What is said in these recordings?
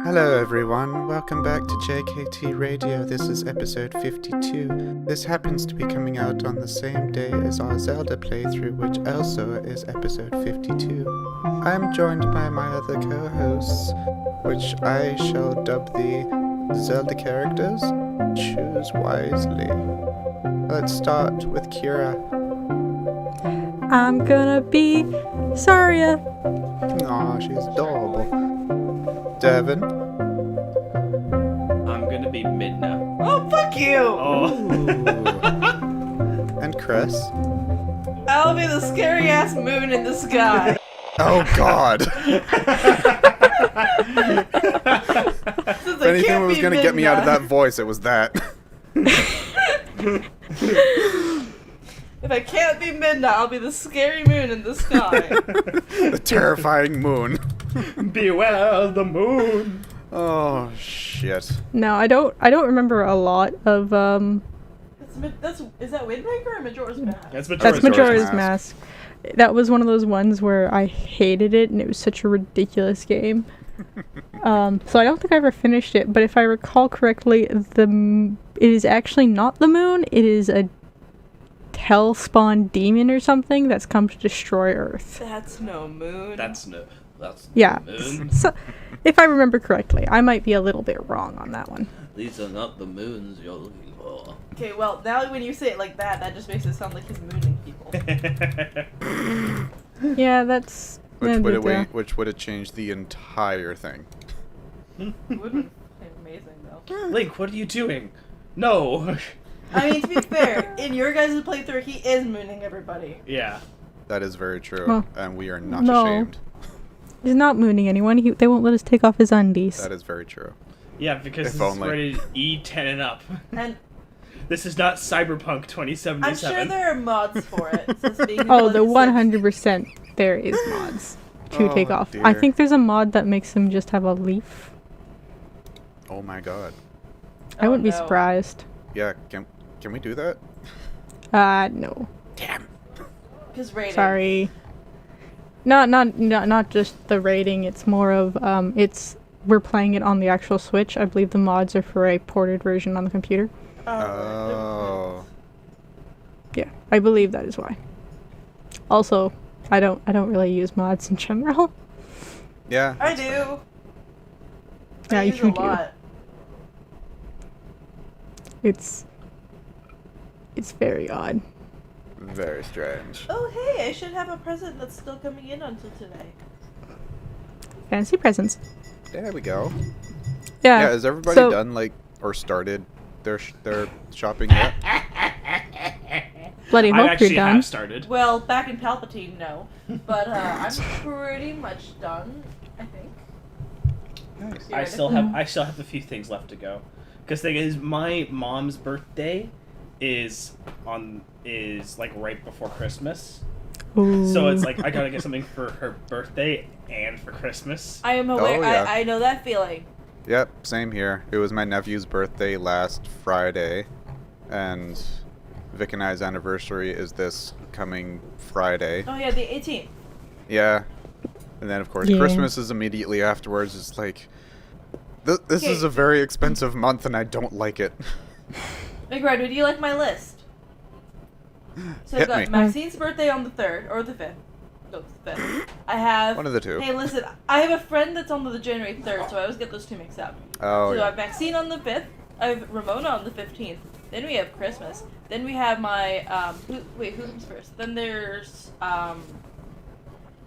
Hello everyone, welcome back to JKT Radio. This is episode 52. This happens to be coming out on the same day as our Zelda playthrough, which also is episode 52. I am joined by my other co-hosts, which I shall dub the Zelda characters. Choose wisely. Let's start with Kira. I'm gonna be Saria. Aw, she's adorable. Devin. I'm gonna be Midna. Oh, fuck you! Oh. And Chris. I'll be the scary ass moon in the sky. Oh god! If anything was gonna get me out of that voice, it was that. If I can't be Midna, I'll be the scary moon in the sky. The terrifying moon. Beware the moon. Oh shit. No, I don't remember a lot of Is that Wind Waker or Majora's Mask? That's That's Majora's Majora's Mask. That was one of those ones where I hated it and it was such a ridiculous game. So I don't think I ever finished it, but if I recall correctly, it is actually not the moon, it is a hell-spawned demon or something that's come to destroy Earth. That's no moon. That's Yeah. the moon. So, if I remember correctly, I might be a little bit wrong on that one. These are not the moons you're looking for. Okay, well, now when you say it like that just makes it sound like he's mooning people. Yeah, that's... Which would have changed the entire thing. It would be amazing, though. Link, what are you doing? No. I mean, to be fair, in your guys' playthrough, he is mooning everybody. Yeah. That is very true, Well, and we are not no. ashamed. He's not mooning anyone. They won't let us take off his undies. That is very true. Yeah, because If this is only. rated E10 and up. And This is not Cyberpunk 2077. I'm sure there are mods for it. Since being Oh, the one 100% there is mods to Oh, take off. I dear. think there's a mod that makes him just have a leaf. Oh my god. I wouldn't be no. surprised. Yeah, can we do that? No. Damn. Because rating. Sorry. Not just the rating. It's more of we're playing it on the actual Switch. I believe the mods are for a ported version on the computer. Oh. Yeah, I believe that is why. Also, I don't really use mods in general. Yeah. I that's do. fair. Yeah, I you use do. a lot. It's very odd. Very strange. Oh, hey, I should have a present that's still coming in until today. Fancy presents. There we go. Yeah. Yeah, has everybody so- done or started their shopping yet? Bloody I hope actually you're done. have started. Well, back in Palpatine, no. But I'm pretty much done, I think. Nice. I still have a few things left to go. Because thing is, my mom's birthday is like right before Christmas. Ooh. So it's like I gotta get something for her birthday and for Christmas. I am aware. Oh, yeah. I know that feeling. Yep, same here. It was my nephew's birthday last Friday, and Vic and I's anniversary is this coming Friday. Oh, yeah, the 18th. Yeah. And then, of course, Yeah. Christmas is immediately afterwards. It's like, this Okay. is a very expensive month, and I don't like it. McBride, do you like my list? So Hit I've got me. Maxine's birthday on the 3rd, or the 5th. No, the 5th. I have... One of the two. Hey, listen, I have a friend that's on the January 3rd, so I always get those two mixed up. Oh, So I yeah. have Maxine on the 5th, I have Ramona on the 15th, then we have Christmas, then we have my, who comes first? Then there's, well,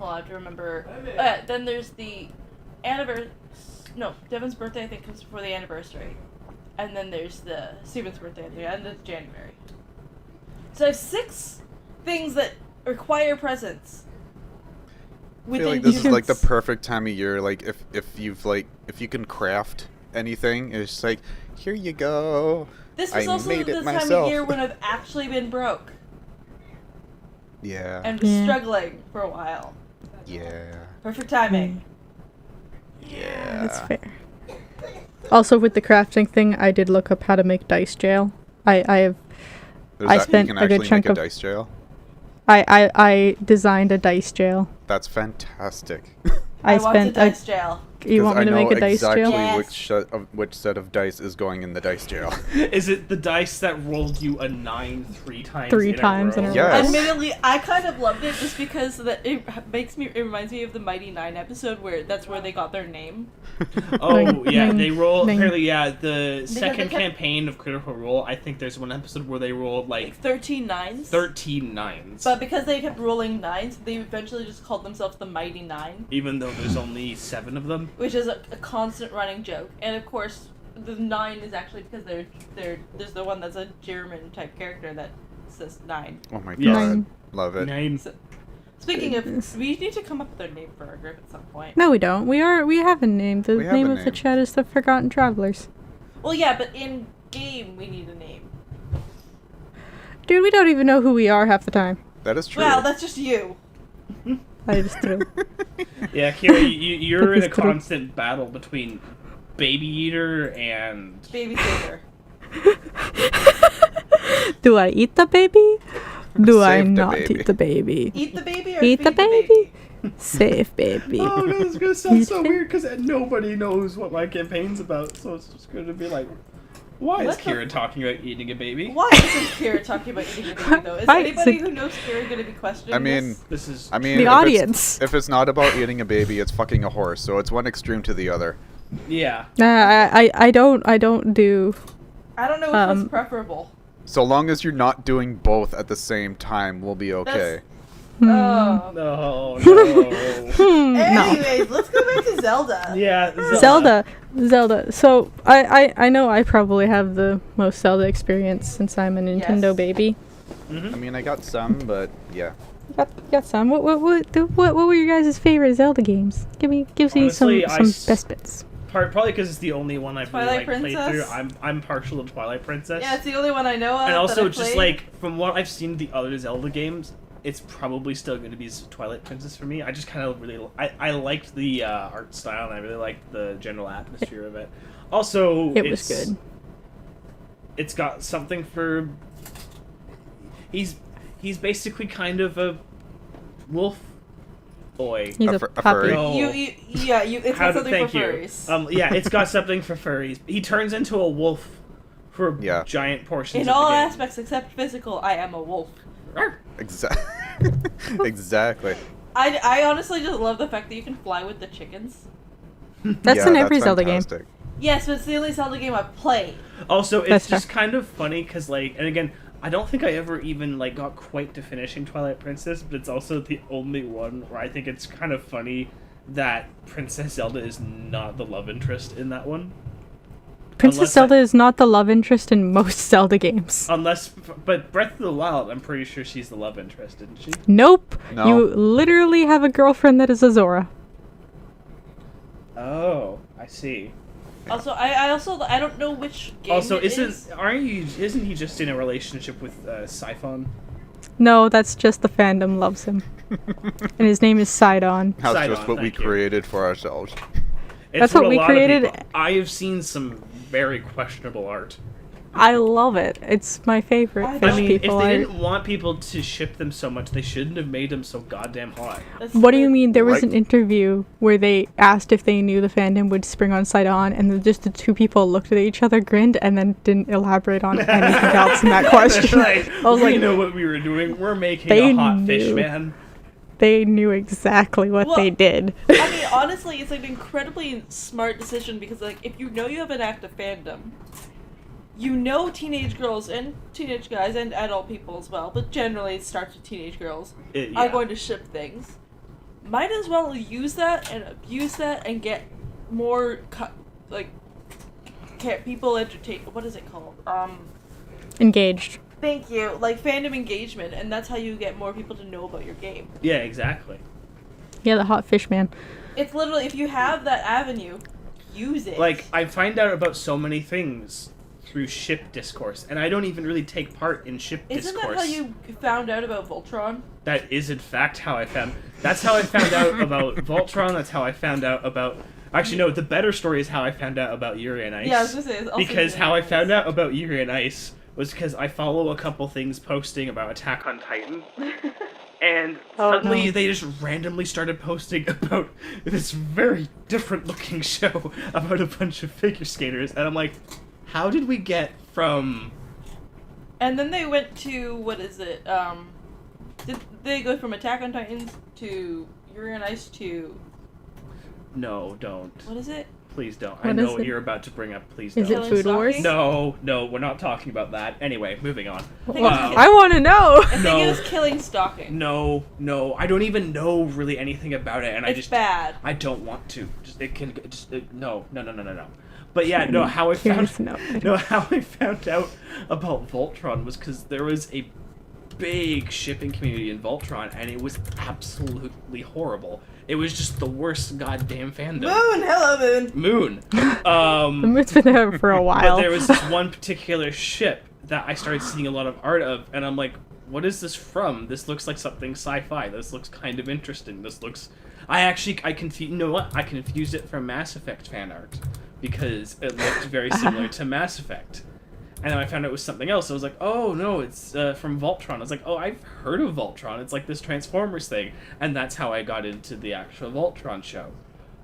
I have to remember, then there's the Devin's birthday I think comes before the anniversary, and then there's the Steven's birthday at the end of January. So I have 6 things that require presents. I feel like this is like the perfect time of year. Like if you can craft anything, it's just like, here you go. This was I also made the it time myself. of year when I've actually been broke Yeah. and Yeah. struggling for a while. Yeah. Perfect timing. Yeah. That's fair. Also, with the crafting thing, I did look up how to make dice jail. I spent you can a good actually chunk make a of- dice jail. I designed a dice jail. That's fantastic. I want a spent dice jail. You want me to make a dice exactly jail? Yes. which set of dice is going in the dice jail. Is it the dice that rolled you a 9 3 times? Three times in a row. Yes. Admittedly, I kind of loved it just because it reminds me of the Mighty Nine episode where that's where they got their name. Oh yeah, Nine. they roll. Nine. Apparently, yeah, the second they kept- campaign of Critical Role. I think there's one episode where they rolled Like like 13 nines. 13 nines. But because they kept rolling nines, they eventually just called themselves the Mighty Nine, Even though there's only 7 of them. which is a constant running joke. And of course, the 9 is actually because there's the one that's a German type character that says 9. Oh my god, Yes. Nine. love it. 9. Speaking Goodness. of, we need to come up with a name for our group at some point. No, we don't. We have a name. The We have name a of the name. chat is the Forgotten Travelers. Well, yeah, but in game we need a name. Dude, we don't even know who we are half the time. That is true. Well, that's just you. That is true. Yeah, Kira, you're in That a is true. constant battle between Baby Eater and Babysitter. Do I eat the baby? Do I Save the not baby. eat the baby? Eat the baby or Eat feed the baby? Safe baby. Oh no, it's gonna sound so You- weird because nobody knows what my campaign's about, so it's just gonna be like, why is What the- Kira talking about eating a baby? Why isn't Kira talking about eating a baby though? Is Why is anybody it- who knows Kira going to be questioning I mean, this? This is I mean, The if audience. If it's not about eating a baby, it's fucking a horse. So it's one extreme to the other. yeah. I don't do. I don't know which um, one's preferable. So long as you're not doing both at the same time, we'll be okay. Oh. No, no. No. Anyways, let's go back to Zelda. Yeah, Zelda. So I know I probably have the most Zelda experience since I'm a Nintendo Yes. baby. I mean, I got some, but yeah. Got some. What were your guys' favorite Zelda games? Give me Honestly, I some s- best bits. Probably because it's the only one I've really Twilight like, played through. Princess? I'm partial to Twilight Princess. Yeah, it's the only one I know of. And that also, I just played. like from what I've seen the other Zelda games, it's probably still going to be Twilight Princess for me. I just kind of really I liked the art style and I really liked the general atmosphere of it. Also, It was good. It's got something for. He's basically kind of a wolf boy. He's A a fur- a puppy. furry. No. It's got something thank for you. furries. Yeah, it's got something for furries. He turns into a wolf for Yeah. giant portions. In of all the game. aspects except physical, I am a wolf. Exactly. I honestly just love the fact that you can fly with the chickens. That's Yeah, in every Zelda game. fantastic. Yes, but it's the only Zelda game I've played. Also, it's That's just fair. kind of funny because, like, and again, I don't think I ever even like got quite to finishing Twilight Princess, but it's also the only one where I think it's kind of funny that Princess Zelda is not the love interest in that one. Princess Unless Zelda is not the love interest in most Zelda games. But Breath of the Wild, I'm pretty sure she's the love interest, isn't she? Nope. No. You literally have a girlfriend that is a Zora. Oh, I see. Also, I don't know which game Also, it is. isn't he just in a relationship with Siphon? No, that's just the fandom loves him. And his name is Sidon. That's Sidon, just what we thank you. created for ourselves. It's That's what a we lot of created. people- I have seen some very questionable art. I love it. It's my favorite I fish I mean, people if they art. didn't want people to ship them so much, they shouldn't have made them so goddamn hot. That's What do you the- mean? There was Right. an interview where they asked if they knew the fandom would spring on Sidon, and then just the two people looked at each other, grinned, and then didn't elaborate on anything else in that question. Like, I was we like, know what we were doing. We're making They a hot fish, knew. man. they knew exactly what Well, they did. I mean, honestly, it's an incredibly smart decision because, like, if you know you have an active fandom, you know teenage girls and teenage guys and adult people as well, but generally it starts with teenage girls, are going to ship things. Might as well use that and abuse that and get more, people entertain. What is it called? Engaged. Thank you. Like, fandom engagement, and that's how you get more people to know about your game. Yeah, exactly. Yeah, the hot fish man. It's literally, if you have that avenue, use it. Like, I find out about so many things through ship discourse, and I don't even really take part in ship Isn't discourse. that how you found out about Voltron? That is, in fact, how I found... That's how I found out about Voltron, that's how I found out about... Actually, no, the better story is how I found out about Yuri and Ice. Yeah, I was gonna say, it's also Because Yuri how I and found Ice. out about Yuri and Ice was because I follow a couple things posting about Attack on Titan. And Oh, suddenly no. they just randomly started posting about this very different looking show about a bunch of figure skaters. And I'm like, how did we get from... And then they went to, what is it? Did they go from Attack on Titans to Yuri on Ice to... No, don't. What is it? Please don't. I What know is what it? you're about to bring up. Please Is don't. it Food Wars? Stalking? No, we're not talking about that. Anyway, moving on. think I want to know. I think No. it was Killing Stalking. No, I don't even know really anything about it, and It's bad. I don't want to. No. But yeah, no. How I found how I found out about Voltron was because there was a big shipping community in Voltron, and it was absolutely horrible. It was just the worst goddamn fandom. Moon, hello Moon. Moon. The moon's been there for a while. But there was this one particular ship that I started seeing a lot of art of, and I'm like, what is this from? This looks like something sci-fi. This looks kind of interesting. This looks... I confused... You know what? I confused it from Mass Effect fan art, because it looked very similar to Mass Effect. And then I found out it was something else. I was like, oh, no, it's from Voltron. I was like, oh, I've heard of Voltron. It's like this Transformers thing. And that's how I got into the actual Voltron show.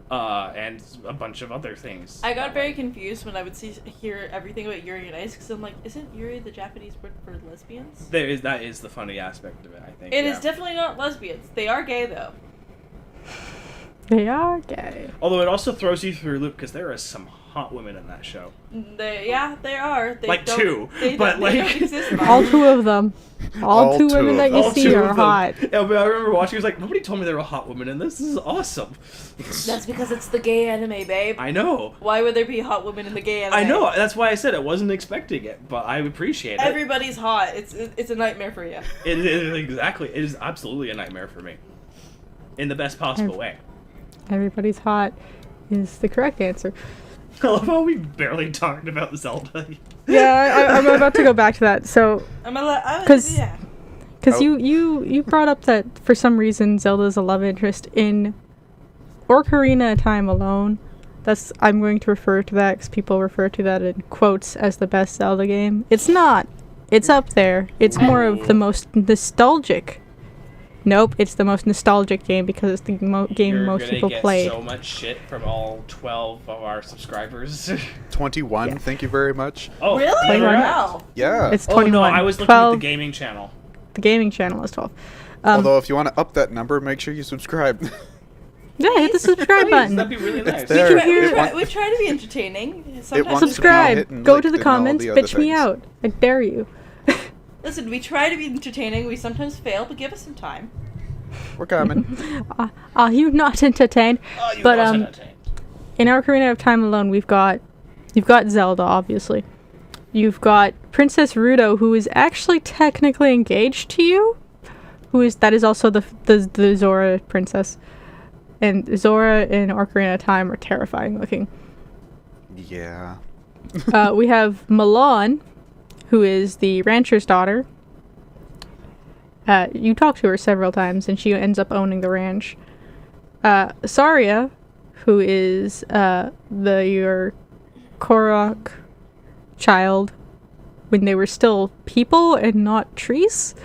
And a bunch of other things. I got very confused when I would hear everything about Yuri on Ice, because I'm like, isn't Yuri the Japanese word for lesbians? That is the funny aspect of it, I think. It is definitely not lesbians. They are gay, though. They are gay. Although it also throws you through a loop, because there are some hot women in that show. They are. They Like don't- two, they but don't, they like- don't exist. All two of them. All two women that you All see two are of them. hot. Yeah, but I remember watching, I was like, nobody told me there were hot women in this. This is awesome. That's because it's the gay anime, babe. I know. Why would there be hot women in the gay anime? I know. That's why I said I wasn't expecting it, but I appreciate it. Everybody's hot. It's a nightmare for you. Exactly. It is absolutely a nightmare for me. In the best possible way. Everybody's hot is the correct answer. I love how we barely talked about Zelda. Yeah, I'm about to go back to that. So, because yeah. you brought up that for some reason Zelda's a love interest in Ocarina of Time alone. I'm going to refer to that because people refer to that in quotes as the best Zelda game. It's not. It's up there. It's more of the most nostalgic. Nope, it's the most nostalgic game because it's the game most people play. You're gonna get so much shit from all 12 of our subscribers. 21, Yeah. thank you very much. Oh, Really? congrats. Wow. Yeah. It's Oh 21. no, I was looking 12, at the gaming channel. The gaming channel is 12. Although if you want to up that number, make sure you subscribe. Yeah, hit the subscribe Please, button. that'd be really nice. It's there. We try to be entertaining. wants Sometimes to be Subscribe. hitting, Go like, to the doing all comments. the other Bitch me things. out. I dare you. Listen, we try to be entertaining. We sometimes fail, but give us some time. We're coming. Are you not entertained? Oh, you But, wasn't entertained. In Ocarina of Time alone, you've got Zelda, obviously. You've got Princess Ruto, who is actually technically engaged to you. That is also the Zora princess. And Zora in Ocarina of Time are terrifying looking. Yeah. We have Milan, who is the rancher's daughter. You talk to her several times, and she ends up owning the ranch. Saria, who is your Korok child when they were still people and not trees.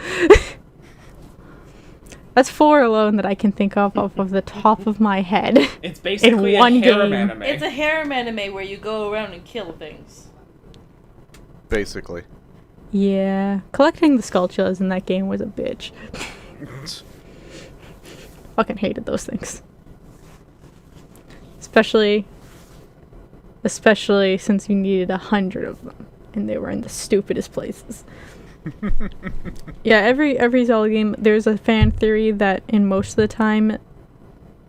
That's 4 alone that I can think of off of the top of my head. It's basically one a harem game. anime. It's a harem anime where you go around and kill things. Basically. Yeah, collecting the sculptures in that game was a bitch. Fucking hated those things. Especially since you needed 100 of them, and they were in the stupidest places. Yeah, every Zelda game, there's a fan theory that in most of the time,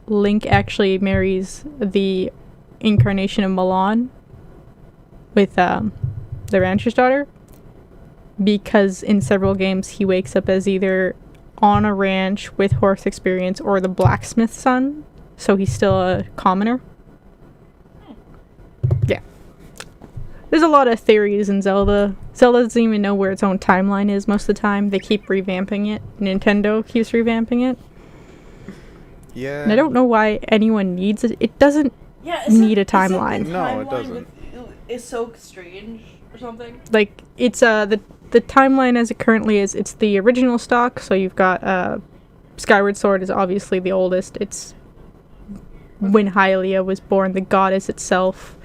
Link actually marries the incarnation of Milan with the rancher's daughter, because in several games he wakes up as either on a ranch with horse experience or the blacksmith's son, so he's still a commoner. Yeah. There's a lot of theories in Zelda. Zelda doesn't even know where its own timeline is most of the time. They keep revamping it. Nintendo keeps revamping it. Yeah. And I don't know why anyone needs it. It doesn't need a timeline. No, it doesn't. It's so strange or something. Like, it's the timeline as it currently is, it's the original stock, so you've got Skyward Sword is obviously the oldest. It's when Hylia was born, the goddess itself.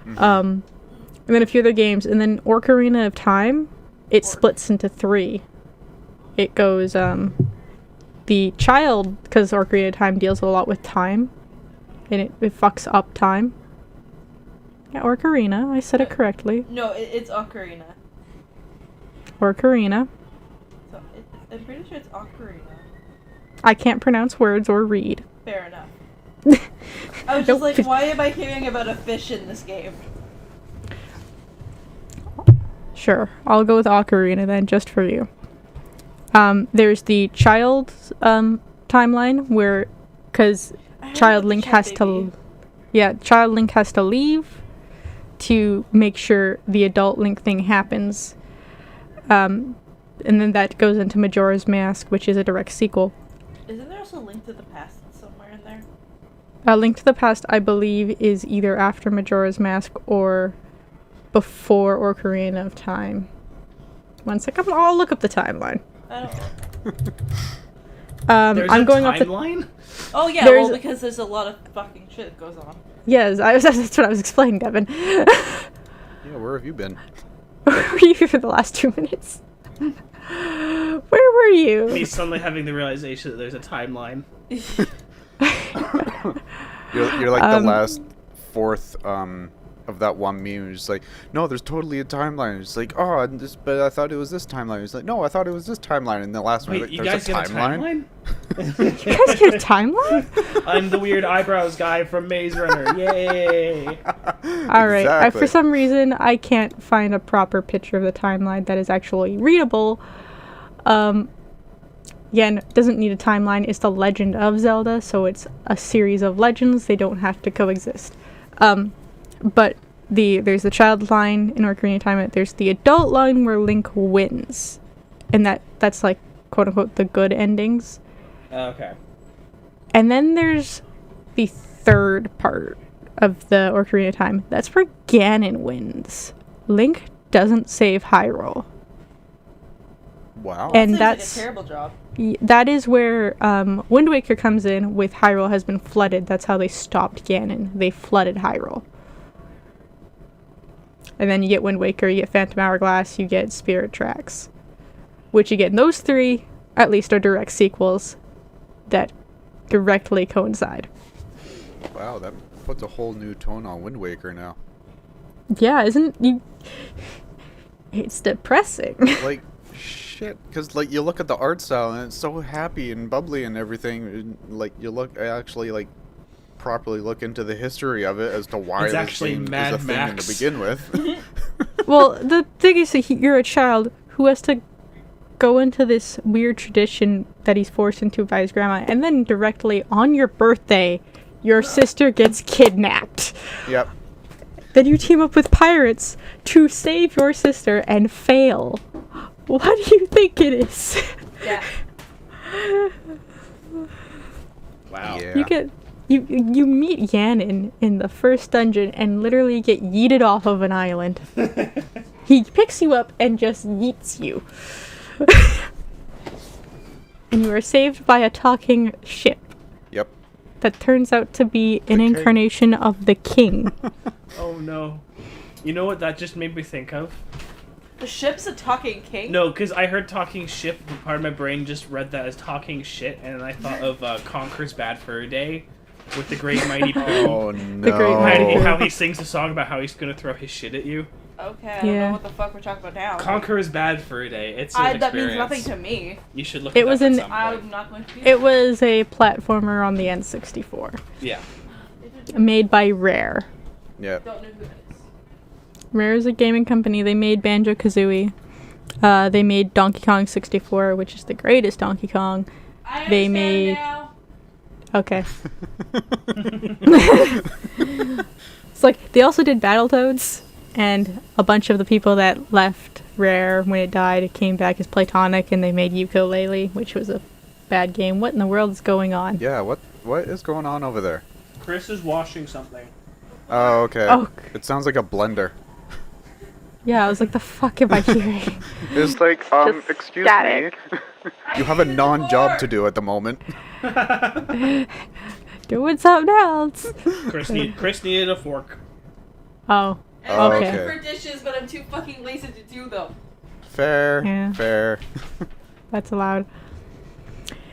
And then a few other games. And then Ocarina of Time, it splits into 3. It goes, the child, because Ocarina of Time deals a lot with time, and it fucks up time. Yeah, Ocarina, I said it correctly. No, it's Ocarina. Ocarina. So I'm pretty sure it's Ocarina. I can't pronounce words or read. Fair enough. I was just like, why am I hearing about a fish in this game? Sure, I'll go with Ocarina then, just for you. There's the child's timeline where, because Child Link has to, Child Link has to leave to make sure the adult Link thing happens. And then that goes into Majora's Mask, which is a direct sequel. Isn't there also Link to the Past somewhere in there? Link to the Past, I believe, is either after Majora's Mask or before Ocarina of Time. One second, I'll look up the timeline. I don't know. There's I'm a going off the timeline? Oh yeah, There's- because there's a lot of fucking shit that goes on. Yes, that's what I was explaining, Devin. Yeah, where have you been? Where were you for the last 2 minutes? Where were you? Me suddenly having the realization that there's a timeline. You're like the last fourth of that one meme. It's like, no, there's totally a timeline. It's like, oh, but I thought it was this timeline. It's like, no, I thought it was this timeline. And the last one, Wait, like, you there's guys a get a timeline? You guys get a timeline? I'm the weird eyebrows guy from Maze Runner. Yay! Alright, Exactly. for some reason, I can't find a proper picture of the timeline that is actually readable. Again, doesn't need a timeline. It's the Legend of Zelda, so it's a series of legends. They don't have to coexist. But there's the child line in Ocarina of Time. There's the adult line where Link wins, and that's like quote unquote the good endings. Okay. And then there's the third part of the Ocarina of Time. That's where Ganon wins. Link doesn't save Hyrule. Wow. And Seems that's like a terrible job. that is where Wind Waker comes in with Hyrule has been flooded. That's how they stopped Ganon. They flooded Hyrule. And then you get Wind Waker, you get Phantom Hourglass, you get Spirit Tracks. Which again, those 3 at least are direct sequels that directly coincide. Wow, that puts a whole new tone on Wind Waker now. Yeah, isn't you? It's depressing. Like, shit, because like you look at the art style and it's so happy and bubbly and everything. And, like you actually like properly look into the history of it as to why It's this actually game Mad is a thing Max. to begin with. Well, the thing is that you're a child who has to go into this weird tradition that he's forced into by his grandma, and then directly on your birthday, your sister gets kidnapped. Yep. Then you team up with pirates to save your sister and fail. What do you think it is? Yeah. Wow. Yeah. You meet Ganon in the first dungeon and literally get yeeted off of an island. He picks you up and just yeets you. And you are saved by a talking ship Yep. that turns out to be an king. incarnation of the king. Oh no. You know what that just made me think of? The ship's a talking king? No, because I heard talking ship, but part of my brain just read that as talking shit, and I thought of Conker's Bad Fur Day with the Great Mighty Pooh. Oh no. Great Mighty How he sings a song about how he's gonna throw his shit at you. Okay, I don't Yeah. know what the fuck we're talking about now. Conker's Bad Fur Day. It's an That means experience. nothing to me. You should look It it was up in- at some point. I'm not going to do It was a platformer on the N64, Yeah. made by Rare. Yeah. Don't know who that is. Rare is a gaming company. They made Banjo-Kazooie. They made Donkey Kong 64, which is the greatest Donkey Kong. I They understand made- now. Okay. It's like, they also did Battletoads, and a bunch of the people that left Rare when it died came back as Platonic, and they made Yooka-Laylee, which was a bad game. What in the world is going on? Yeah. What is going on over there? Chris is washing something. Oh, okay. Oh. It sounds like a blender. Yeah, I was like, the fuck am I hearing? It's like, Just excuse static. me. You have a non-job to do at the moment. Doing something else. Chris needed a fork. Oh. Oh, Okay. okay. For dishes, but I'm too fucking lazy to do them. Fair. Yeah. Fair. That's allowed.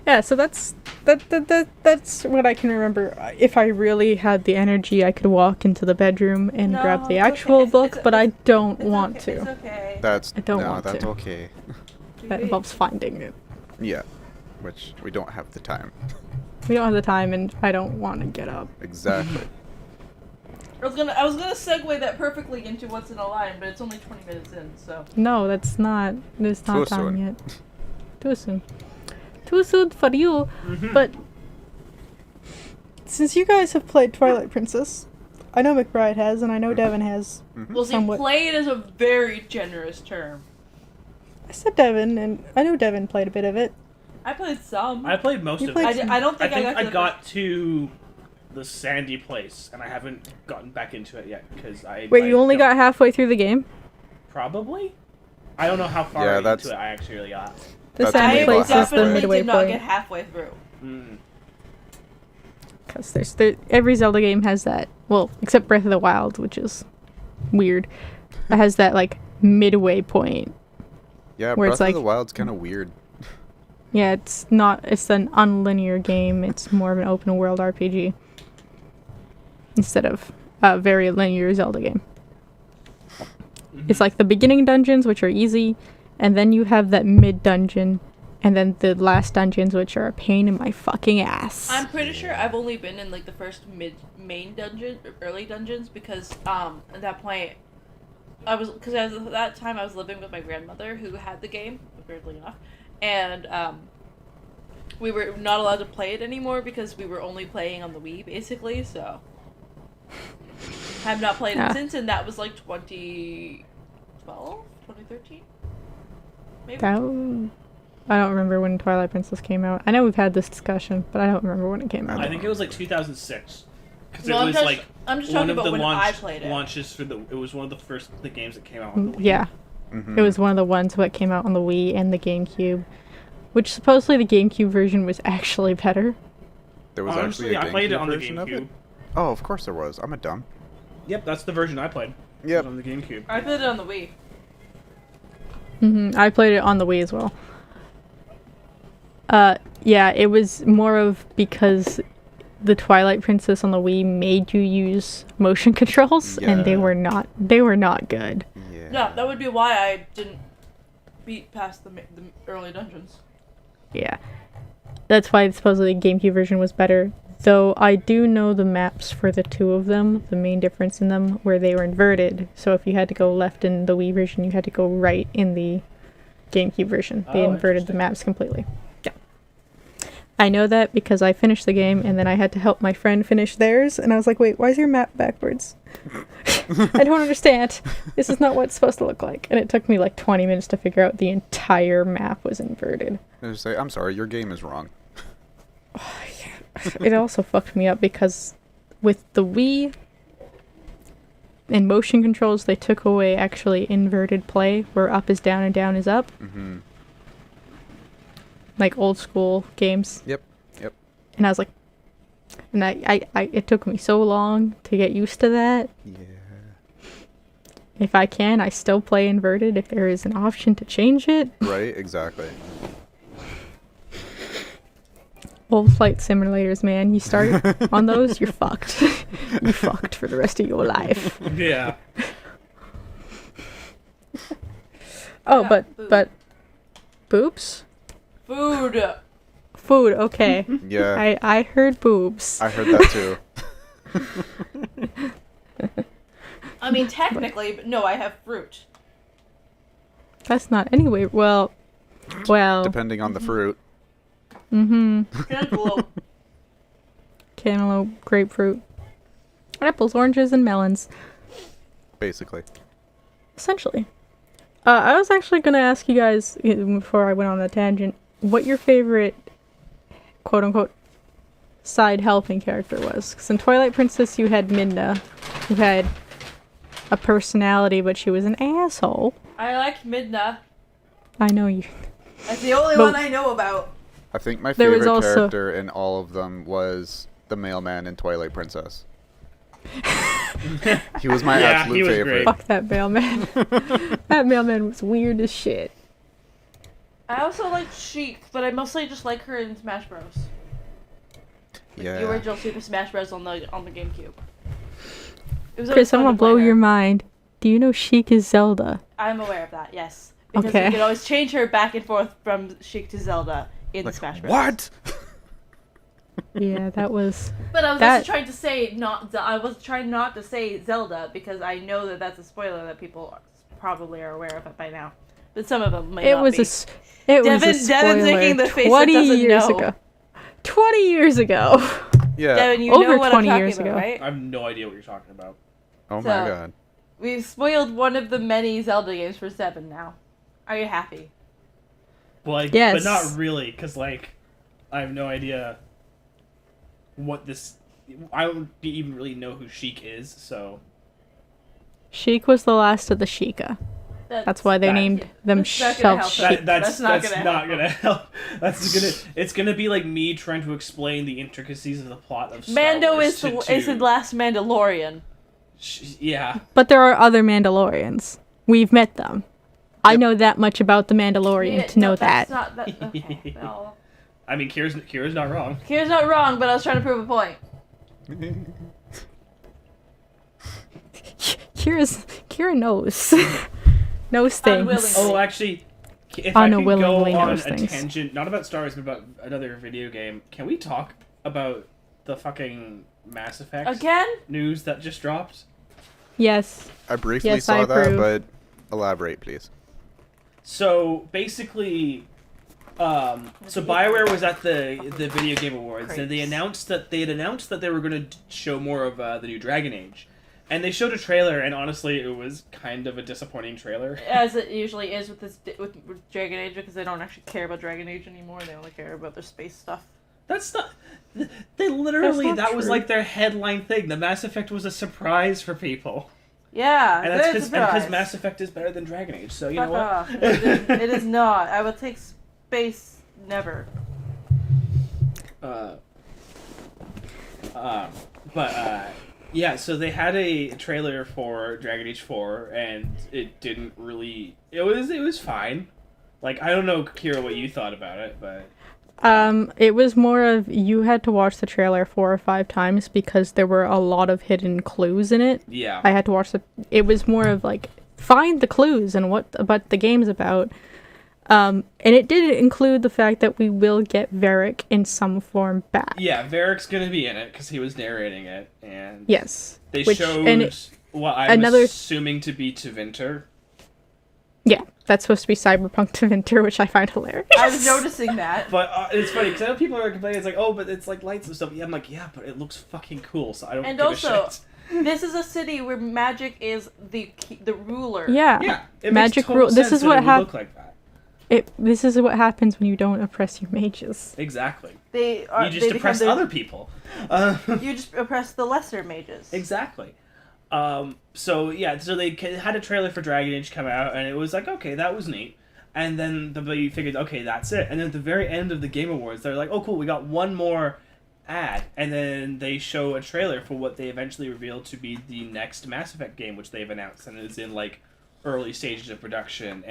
Yeah, so that's what I can remember. If I really had the energy, I could walk into the bedroom and No, grab the it's actual okay. book, but I don't It's want okay. It's to. okay. That's I don't no, want that's to. okay. That involves finding it. Yeah. Which we don't have the time. We don't have the time, and I don't want to get up. Exactly. I was gonna segue that perfectly into what's in a line, but it's only 20 minutes in, so. No, that's not. There's not Too time soon. yet. Too soon. Too soon for you. Mhm. But since you guys have played Twilight Princess, I know McBride has, and I know Devin has. Well, see, Somewhat. played is a very generous term. I said Devin, and I know Devin played a bit of it. I played some. I played most You of played it. I don't think I to got to the sandy place, and I haven't gotten back into it yet because Wait, you only got halfway through the game? probably. I don't know how far Yeah, into that's- it I actually really got. The That's sandy only I about place is the definitely midway did not point. get halfway through. Mm. Because every Zelda game has that. Well, except Breath of the Wild, which is weird. It has that, like, midway point. Yeah, Where Breath it's of like- the Wild's kind of weird. Yeah, it's an unlinear game. It's more of an open world RPG. Instead of a very linear Zelda game. It's like the beginning dungeons, which are easy, and then you have that mid dungeon, and then the last dungeons, which are a pain in my fucking ass. I'm pretty sure I've only been in like the first main dungeon, early dungeons, because at that point, at that time I was living with my grandmother who had the game, weirdly enough, and we were not allowed to play it anymore because we were only playing on the Wii basically. So I've not played Yeah. it since, and that was like 2012, 2013, maybe. I don't remember when Twilight Princess came out. I know we've had this discussion, but I don't remember when it came I out. I think it was like 2006. Because No, it was like I'm just one talking of the about when launch, I played it. launches for the. It was one of the games that came out on the Wii. Yeah, Mhm. it was one of the ones that came out on the Wii and the GameCube, which supposedly the GameCube version was actually better. There was Honestly, actually a I played it GameCube on the version of it? GameCube. Oh, of course there was. I'm a dumb. Yep, that's the version I played. Yep. On the GameCube. I played it on the Wii. I played it on the Wii as well. Yeah, it was more of because the Twilight Princess on the Wii made you use motion controls, and they Yeah. were not good. Yeah. No, that would be why I didn't beat past the early dungeons. Yeah, that's why supposedly the GameCube version was better. Though I do know the maps for the two of them, the main difference in them, where they were inverted. So if you had to go left in the Wii version, you had to go right in the GameCube version. They Oh, inverted the interesting. maps completely. Yeah. I know that because I finished the game and then I had to help my friend finish theirs, and I was like, wait, why is your map backwards? I don't understand. This is not what it's supposed to look like. And it took me like 20 minutes to figure out the entire map was inverted. They just say, I'm sorry, your game is wrong. It also fucked me up because with the Wii and motion controls, they took away actually inverted play, where up is down and down is up, Mm-hmm. like old school games. Yep. Yep. And I was like, and I it took me so long to get used to that. Yeah. If I can, I still play inverted if there is an option to change it. Right? Exactly. Old flight simulators, man. You start on those, you're fucked. You're fucked for the rest of your life. Yeah. Oh, Yeah, but boobs? Food. Food, okay. Yeah. I heard boobs. I heard that too. I mean, technically, but no, I have fruit. That's not anyway. Well. Depending on the fruit. Cantaloupe. Cantaloupe, grapefruit, apples, oranges, and melons. Basically. Essentially. I was actually gonna ask you guys before I went on the tangent, what your favorite, quote unquote, side helping character was. Because in Twilight Princess, you had Midna, who had a personality, but she was an asshole. I liked Midna. I know you. That's the only But- one I know about. I think my There was favorite also- character in all of them was the mailman in Twilight Princess. He was my Yeah, absolute he was favorite. great. Fuck that mailman. That mailman was weird as shit. I also like Sheik, but I mostly just like her in Smash Bros. The Yeah. original Super Smash Bros. on the GameCube. It was always Chris, I'm fun gonna to play blow her. your mind. Do you know Sheik is Zelda? I'm aware of that, yes. Because Okay. you can always change her back and forth from Sheik to Zelda in Like, Smash Bros. what? Yeah, that was. But I was That- also trying to say I was trying not to say Zelda because I know that that's a spoiler that people probably are aware of it by now. But some of them may It not was be. a. It was a Devin's spoiler. making the face that 20 doesn't years know. ago. 20 years ago. Yeah. Devin, you Over know what 20 I'm talking years about, ago. right? I have no idea what you're talking about. Oh my So- god. We've spoiled one of the many Zelda games for 7 now. Are you happy? Well, like, Yes. but not really, because, like, I have no idea what this... I don't even really know who Sheik is, so... Sheik was the last of the Sheikah. That's why they that- named them that's not gonna Shell help. Sheik. That's not not gonna gonna help. It's gonna be like me trying to explain the intricacies of the plot of Star Mando Wars is to the last Mandalorian. yeah. But there are other Mandalorians. We've met them. I know that much about the Mandalorian Yeah, to know no, that. that's not that. Okay, well, I mean, Kira's not wrong. Kira's not wrong, but I was trying to prove a point. Kira knows. Knows things. Unwillingly. Oh, actually, if I could go Unwillingly on knows a things. tangent, not about Star Wars, but about another video game, can we talk about the fucking Mass Effect Again? news that just dropped? Yes. I briefly Yes, saw I that, approve. but elaborate, please. So basically, so BioWare was at the Video Game Awards, and they Crates. announced that they were going to show more of the new Dragon Age, and they showed a trailer, and honestly, it was kind of a disappointing trailer. As it usually is with with Dragon Age, because they don't actually care about Dragon Age anymore. They only care about their space stuff. That's not. They literally That's not that was true. like their headline thing. The Mass Effect was a surprise for people, Yeah, and that's good because surprise. Mass Effect is better than Dragon Age. So you Fuck know what? off. It is not. I would take space never. Yeah, so they had a trailer for Dragon Age 4, and it didn't really. It was fine. Like, I don't know, Kira, what you thought about it, but It was more of you had to watch the trailer 4 or 5 times because there were a lot of hidden clues in it. yeah, I had to watch it was more of like find the clues and what the game's about. And it did include the fact that we will get Varric in some form back. yeah. Varric's gonna be in it because he was narrating it, and Yes. they Which- showed and it- what I'm another- assuming to be Tevinter. Yeah, that's supposed to be Cyberpunk to Winter, which I find hilarious. I was noticing that. But it's funny because I know people are complaining. It's like, oh, but it's like lights and stuff. Yeah, I'm like, yeah, but it looks fucking cool, so I don't And give also- a shit. This is a city where magic is the ruler. Yeah. Yeah, it Magic makes total rule- this sense is what that it would hap- look like that. This is what happens when you don't oppress your mages. Exactly. They are. You just they become oppress the- other people. You just oppress the lesser mages. Exactly. So they had a trailer for Dragon Age come out, and it was like, okay, that was neat. And then you figured, okay, that's it. And then at the very end of the Game Awards, they're like, oh, cool, we got one more ad. And then they show a trailer for what they eventually revealed to be the next Mass Effect game, which they've announced, and is in like early stages of production.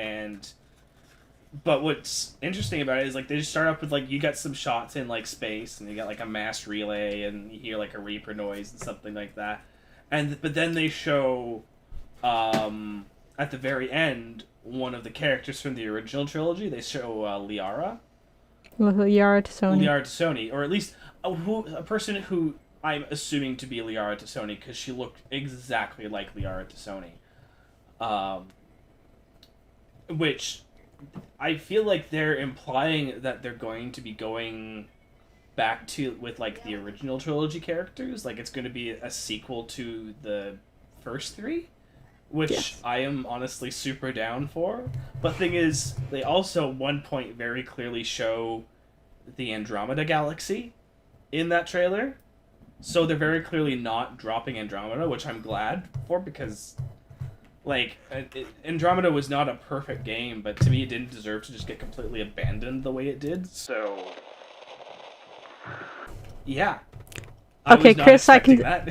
But what's interesting about it is like they just start off with like you got some shots in like space, and you got like a mass relay, and you hear like a Reaper noise and something like that. But then they show at the very end one of the characters from the original trilogy. They show Liara. Yara to Sony. Liara Tassoni, or at least a person who I'm assuming to be Liara Tassoni because she looked exactly like Liara Tassoni. Which I feel like they're implying that they're going to be going back to with like the original trilogy characters, like it's going to be a sequel to the first 3, which Yes. I am honestly super down for. But thing is, they also at one point very clearly show the Andromeda galaxy in that trailer, so they're very clearly not dropping Andromeda, which I'm glad for because Like, Andromeda was not a perfect game, but to me it didn't deserve to just get completely abandoned the way it did, so... Yeah. Okay, Chris, I can... That.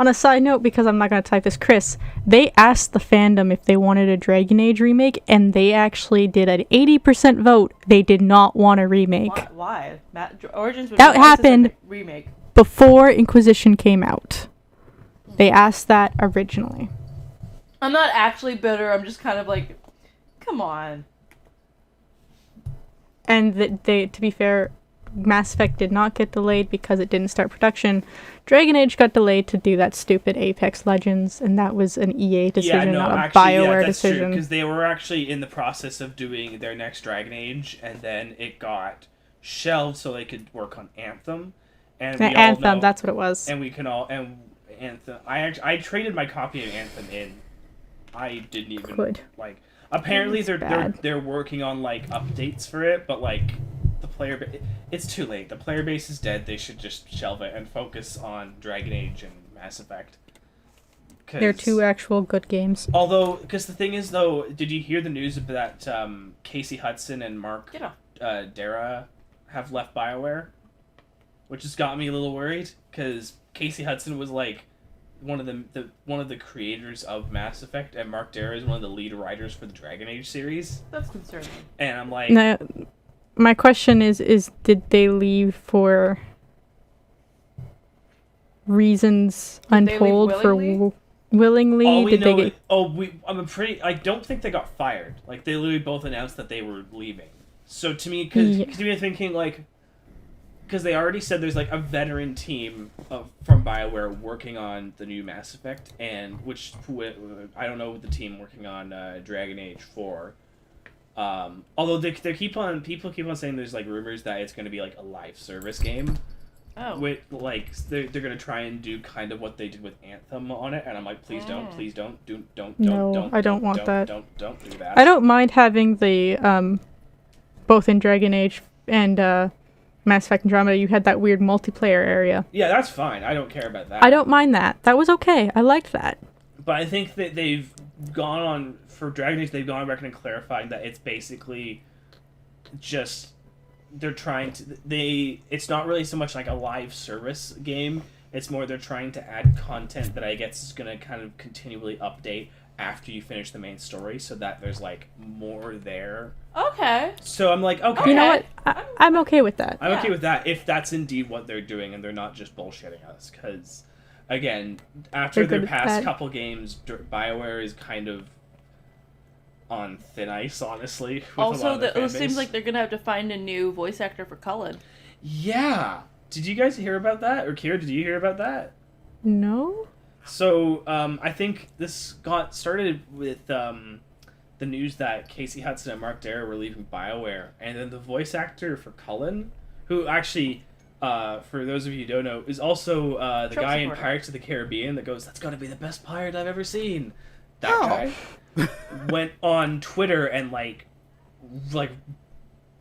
On a side note, because I'm not going to type this, Chris, they asked the fandom if they wanted a Dragon Age remake, and they actually did an 80% vote. They did not want a remake. Why? Origins would That be nice as a happened remake. before Inquisition came out. They asked that originally. I'm not actually bitter. I'm just kind of like, come on. And to be fair, Mass Effect did not get delayed because it didn't start production. Dragon Age got delayed to do that stupid Apex Legends, and that was an EA decision, not a BioWare decision. Because they were actually in the process of doing their next Dragon Age, and then it got shelved so they could work on Anthem. And Anthem, that's what it was. And we can all Anthem. I traded my copy of Anthem in. I didn't even like. Apparently they're working on like updates for it, but like the player, it's too late. The player base is dead. They should just shelve it and focus on Dragon Age and Mass Effect. They're two actual good games. Although, because the thing is though, did you hear the news about Casey Hudson and Mark Dara have left BioWare? Which has got me a little worried, because Casey Hudson was like one of the creators of Mass Effect, and Mark Dara is one of the lead writers for the Dragon Age series. That's concerning. And I'm like, now, my question is did they leave for reasons untold for willingly? I don't think they got fired. Like, they literally both announced that they were leaving. So to me, because you're thinking like, because they already said there's like a veteran team from BioWare working on the new Mass Effect, and I don't know the team working on Dragon Age 4. Although people keep on saying there's like rumors that it's going to be like a live service game. Oh. With like they're going to try and do kind of what they did with Anthem on it, and I'm like, please don't I don't want that. Don't do that. I don't mind having the both in Dragon Age and Mass Effect Andromeda, you had that weird multiplayer area. Yeah, that's fine. I don't care about that. I don't mind that. That was okay. I liked that. But I think that they've gone on, for Dragon Age, they've gone back and clarified that it's basically just, they're trying to, it's not really so much like a live service game. It's more they're trying to add content that I guess is going to kind of continually update after you finish the main story, so that there's like more there. Okay. So I'm like, okay. You know what? I'm okay with that. I'm okay with that if that's indeed what they're doing and they're not just bullshitting us. Because, again, after their past couple games, BioWare is kind of on thin ice, honestly. Also, it seems like they're going to have to find a new voice actor for Cullen. Yeah. Did you guys hear about that? Or Kira, did you hear about that? No. So, I think this got started with the news that Casey Hudson and Mark Dara were leaving BioWare, and then the voice actor for Cullen, who actually, for those of you who don't know, is also the guy in Pirates of the Caribbean that goes, "That's got to be the best pirate I've ever seen." That guy went on Twitter and like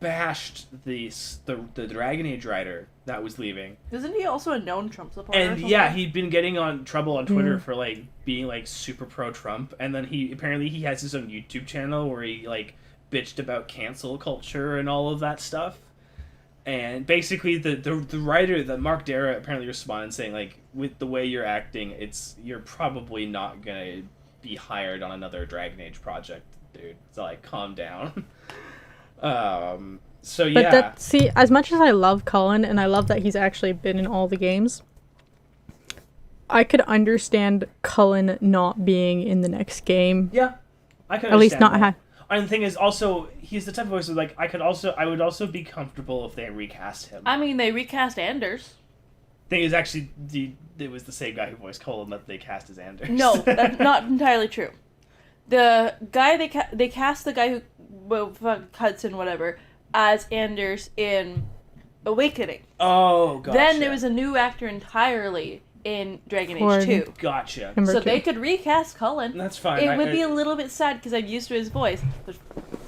bashed the Dragon Age writer that was leaving. Isn't he also a known Trump supporter? And yeah, he'd been getting on trouble on Twitter for like being like super pro Trump, and then he has his own YouTube channel where he like bitched about cancel culture and all of that stuff. And basically the writer, the Mark Dara, apparently responded saying like, with the way you're acting, you're probably not gonna be hired on another Dragon Age project, dude. So like, calm down. So yeah. But see, as much as I love Cullen and I love that he's actually been in all the games, I could understand Cullen not being in the next game. Yeah, I could at least not have. And the thing is, also, he's the type of voice like I would also be comfortable if they recast him. I mean, they recast Anders. Thing is, actually, it was the same guy who voiced Cullen that they cast as Anders. No, that's not entirely true. The guy they cast the guy who Hudson whatever as Anders in Awakening. Oh, gotcha. Then there was a new actor entirely in Dragon Age 2. Gotcha. So they could recast Cullen. That's fine. It would be a little bit sad because I'm used to his voice, but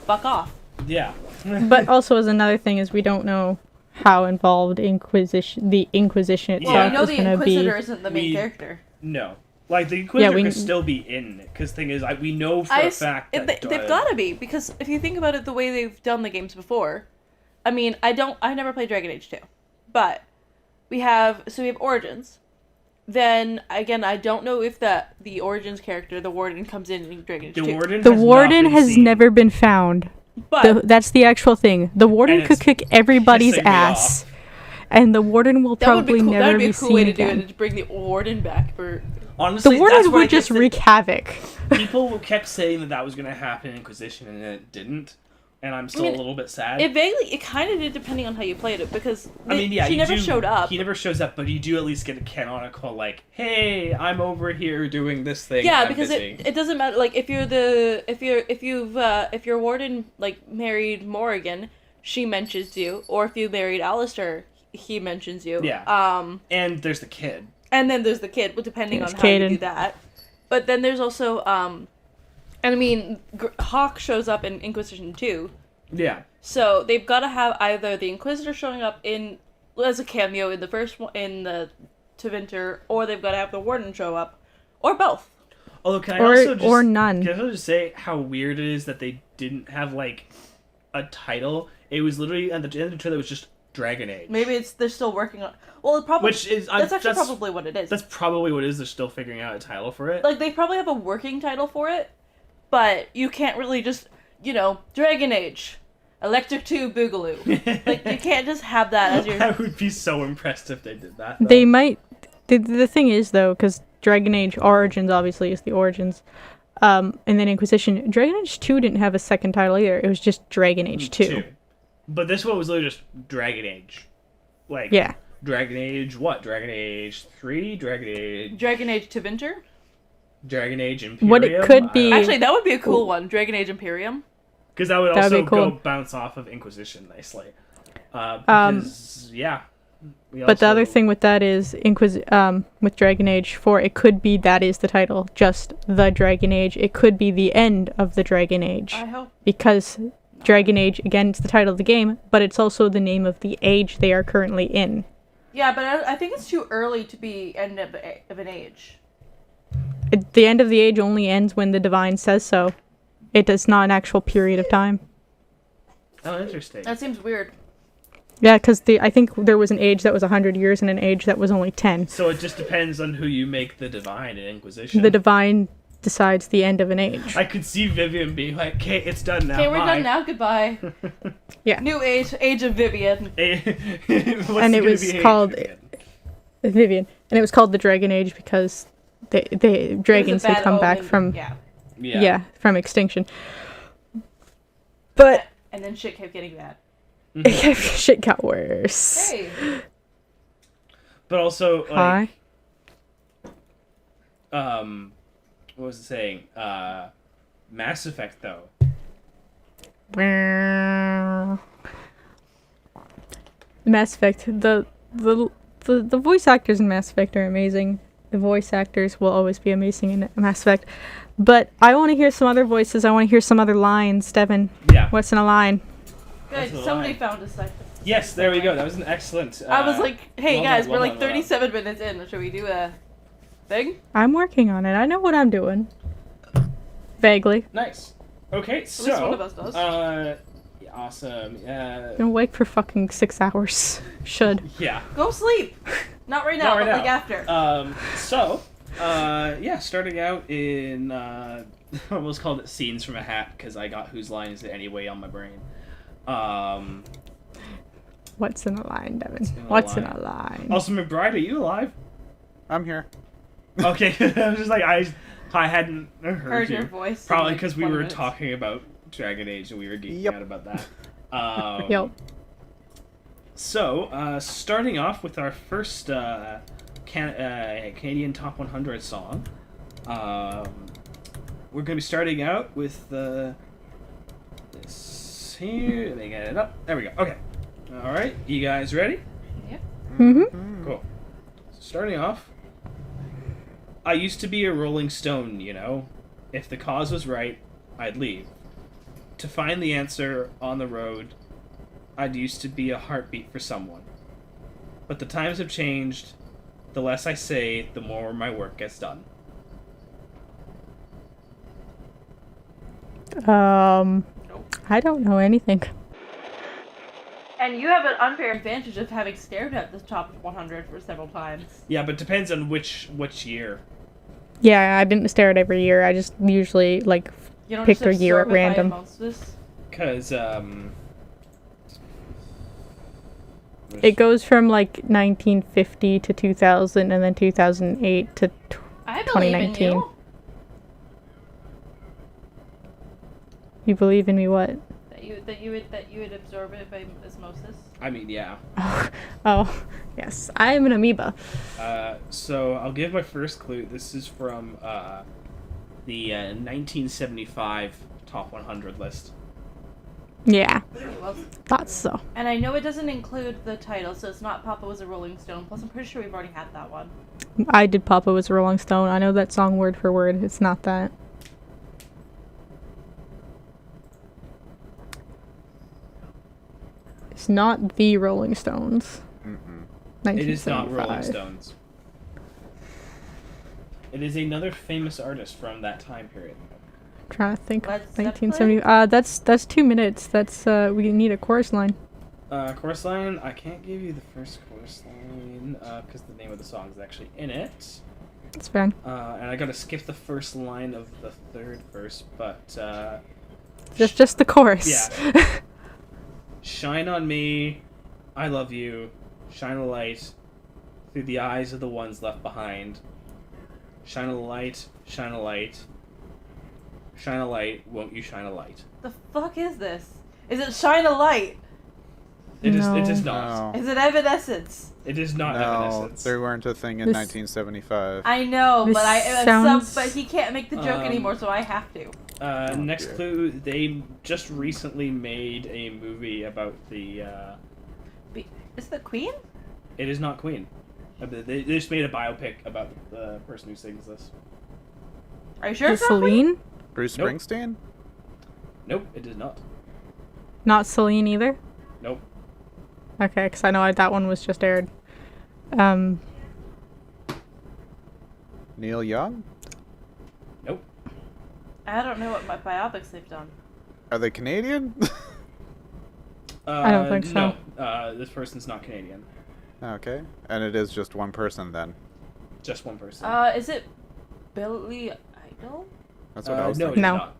fuck off. Yeah. But also, as another thing is, we don't know how involved the Inquisition itself Well, we know is the going to be. Inquisitor isn't the main character. No. Like, the Inquisitor we- could still be in it, because thing is, we know for a fact that... they've got to be, because if you think about it the way they've done the games before, I mean, I've never played Dragon Age 2, but we have Origins. Then, again, I don't know if the Origins character, the Warden, comes in Dragon Age 2. The Warden has never been found. But That's the actual thing. The Warden And could it's kick everybody's pissing me ass. And the Warden will that would be probably cool. never That'd be be a cool seen way to do again. it, to bring the Warden back for... Honestly, The that's Warden what I would just guess wreak havoc. People kept saying that was going to happen in Inquisition, and then it didn't. And I'm still a little bit sad. It kind of did, depending on how you played it, because she never showed up. He never shows up, but you do at least get a canonical, like, hey, I'm over here doing this thing. Yeah, I'm because busy. it doesn't matter. Like, if your Warden married Morrigan, she mentions you, or if you married Alistair, he mentions you. Yeah. And there's the kid. And then there's the kid, depending There's on how you Caden. do that. But then there's also and I mean, Hawk shows up in Inquisition 2. Yeah. So they've got to have either the Inquisitor showing up as a cameo in the first one, in the Tevinter, or they've got to have the Warden show up, or both. Although, can I Or- also just... or none. Can I also just say how weird it is that they didn't have, like, a title? It was literally, at the end of the trailer, it was just Dragon Age. Maybe they're still working on... Well, it probably... Which is... That's actually probably what it is. That's probably what it is. They're still figuring out a title for it. Like, they probably have a working title for it, but you can't really just, Dragon Age, Electric 2 Boogaloo. Like, you can't just have that as your... I would be so impressed if they did that. Though. They might. The thing is, though, because Dragon Age Origins obviously is the Origins, and then Inquisition. Dragon Age 2 didn't have a second title either. It was just Dragon Age 2. But this one was literally just Dragon Age. Like, Yeah. Dragon Age what? Dragon Age 3? Dragon Age Tevinter? Dragon Age Imperium? What it could be- Actually, that would be a cool one. Dragon Age Imperium. Because that would That'd also be cool. go bounce off of Inquisition nicely. Because, yeah. But the other thing with that is with Dragon Age 4, it could be that is the title, just the Dragon Age. It could be the end of the Dragon Age. I hope. Because Dragon Age, again, it's the title of the game, but it's also the name of the age they are currently in. Yeah, but I think it's too early to be end of an age. The end of the age only ends when the Divine says so. It is not an actual period of time. Oh, interesting. That seems weird. Yeah, because I think there was an age that was 100 years and an age that was only 10. So it just depends on who you make the Divine in Inquisition. The Divine decides the end of an age. I could see Vivian being like, okay, it's done now. Okay, we're bye." done now. Goodbye. Yeah. New age of Vivian. And it was called Vivian, and it was called the Dragon Age because the dragons had come back from from extinction. But And then shit kept getting bad. shit got worse. Hey. But also, Hi. what was it saying? Mass Effect, though. Mass Effect. The voice actors in Mass Effect are amazing. The voice actors will always be amazing in Mass Effect. But I want to hear some other voices. I want to hear some other lines. Devin, Yeah. what's in a line? Good. That's a Somebody lie. found a second. Yes, there we go. That was an excellent. I was like, hey well guys, done, we're well like done, well done. 37 minutes in. Should we do a thing? I'm working on it. I know what I'm doing. Vaguely. Nice. Okay, so. least one of us does. Yeah, awesome. Been awake for fucking 6 hours. Should. Yeah. Go sleep. Not right now, Not right but now. like after. Yeah, starting out in I almost called it Scenes from a Hat because I got Whose Line Is It Anyway on my brain. What's in a line, Devin? in a What's in line? a line? Also, McBride, are you alive? I'm here. Okay, I was just like I hadn't heard you. your voice. in, Probably like, because we 20 were minutes. talking about Dragon Age and we were geeking Yep. out about that. Yo. So, starting off with our first Canadian Top 100 song, we're going to be starting out with this here. Let me get it up. There we go. Okay. All right. You guys ready? Yep. Mm-hmm. Cool. Starting off, I used to be a rolling stone, you know. If the cause was right, I'd leave. To find the answer on the road, I'd used to be a heartbeat for someone. But the times have changed. The less I say, the more my work gets done. I don't know anything. And you have an unfair advantage of having stared at the top 100 for several times. Yeah, but depends on which year. Yeah, I didn't stare at every year. I just usually like You don't pick just a year at absorb it by random. osmosis? Because It goes from like 1950 to 2000, and then 2008 to I believe in 2019. you. You believe in me? What? That you would absorb it by osmosis. I mean, yeah. Oh, yes. I am an amoeba. So I'll give my first clue. This is from the 1975 top 100 list. Yeah, Well, thought so. and I know it doesn't include the title, so it's not Papa Was a Rolling Stone. Plus, I'm pretty sure we've already had that one. I did Papa Was a Rolling Stone. I know that song word for word. It's not that. It's not the Rolling Stones. Mm-mm. It is not Rolling 1975. Stones. It is another famous artist from that time period. Trying to think. Led Zeppelin? 1970. That's 2 minutes. That's we need a chorus line. Chorus line, I can't give you the first chorus line because the name of the song is actually in it. It's fine. And I gotta skip the first line of the third verse, but Just the chorus. Yeah. Shine on me, I love you, shine a light through the eyes of the ones left behind. Shine a light, shine a light, shine a light, won't you shine a light? The fuck is this? Is it Shine a Light? It is. No. It is not. Is it Evanescence? It is not No, Evanescence. they weren't a thing in This- 1975. I know, This but sounds- but he can't make the joke Um, anymore, so I have to. Next dear. clue: they just recently made a movie about the. Is it the Queen? It is not Queen. They just made a biopic about the person who sings this. Are you sure The it's not Queen? Celine? Bruce Nope. Springsteen? Nope, it is not. Not Celine either. Nope. Okay, because I know that one was just aired. Neil Young? Nope. I don't know what biopics they've done. Are they Canadian? I don't think so. No, this person's not Canadian. Okay. And it is just one person then. Just one person. Is it Billy Idol? That's what I was no, thinking. it is No. not.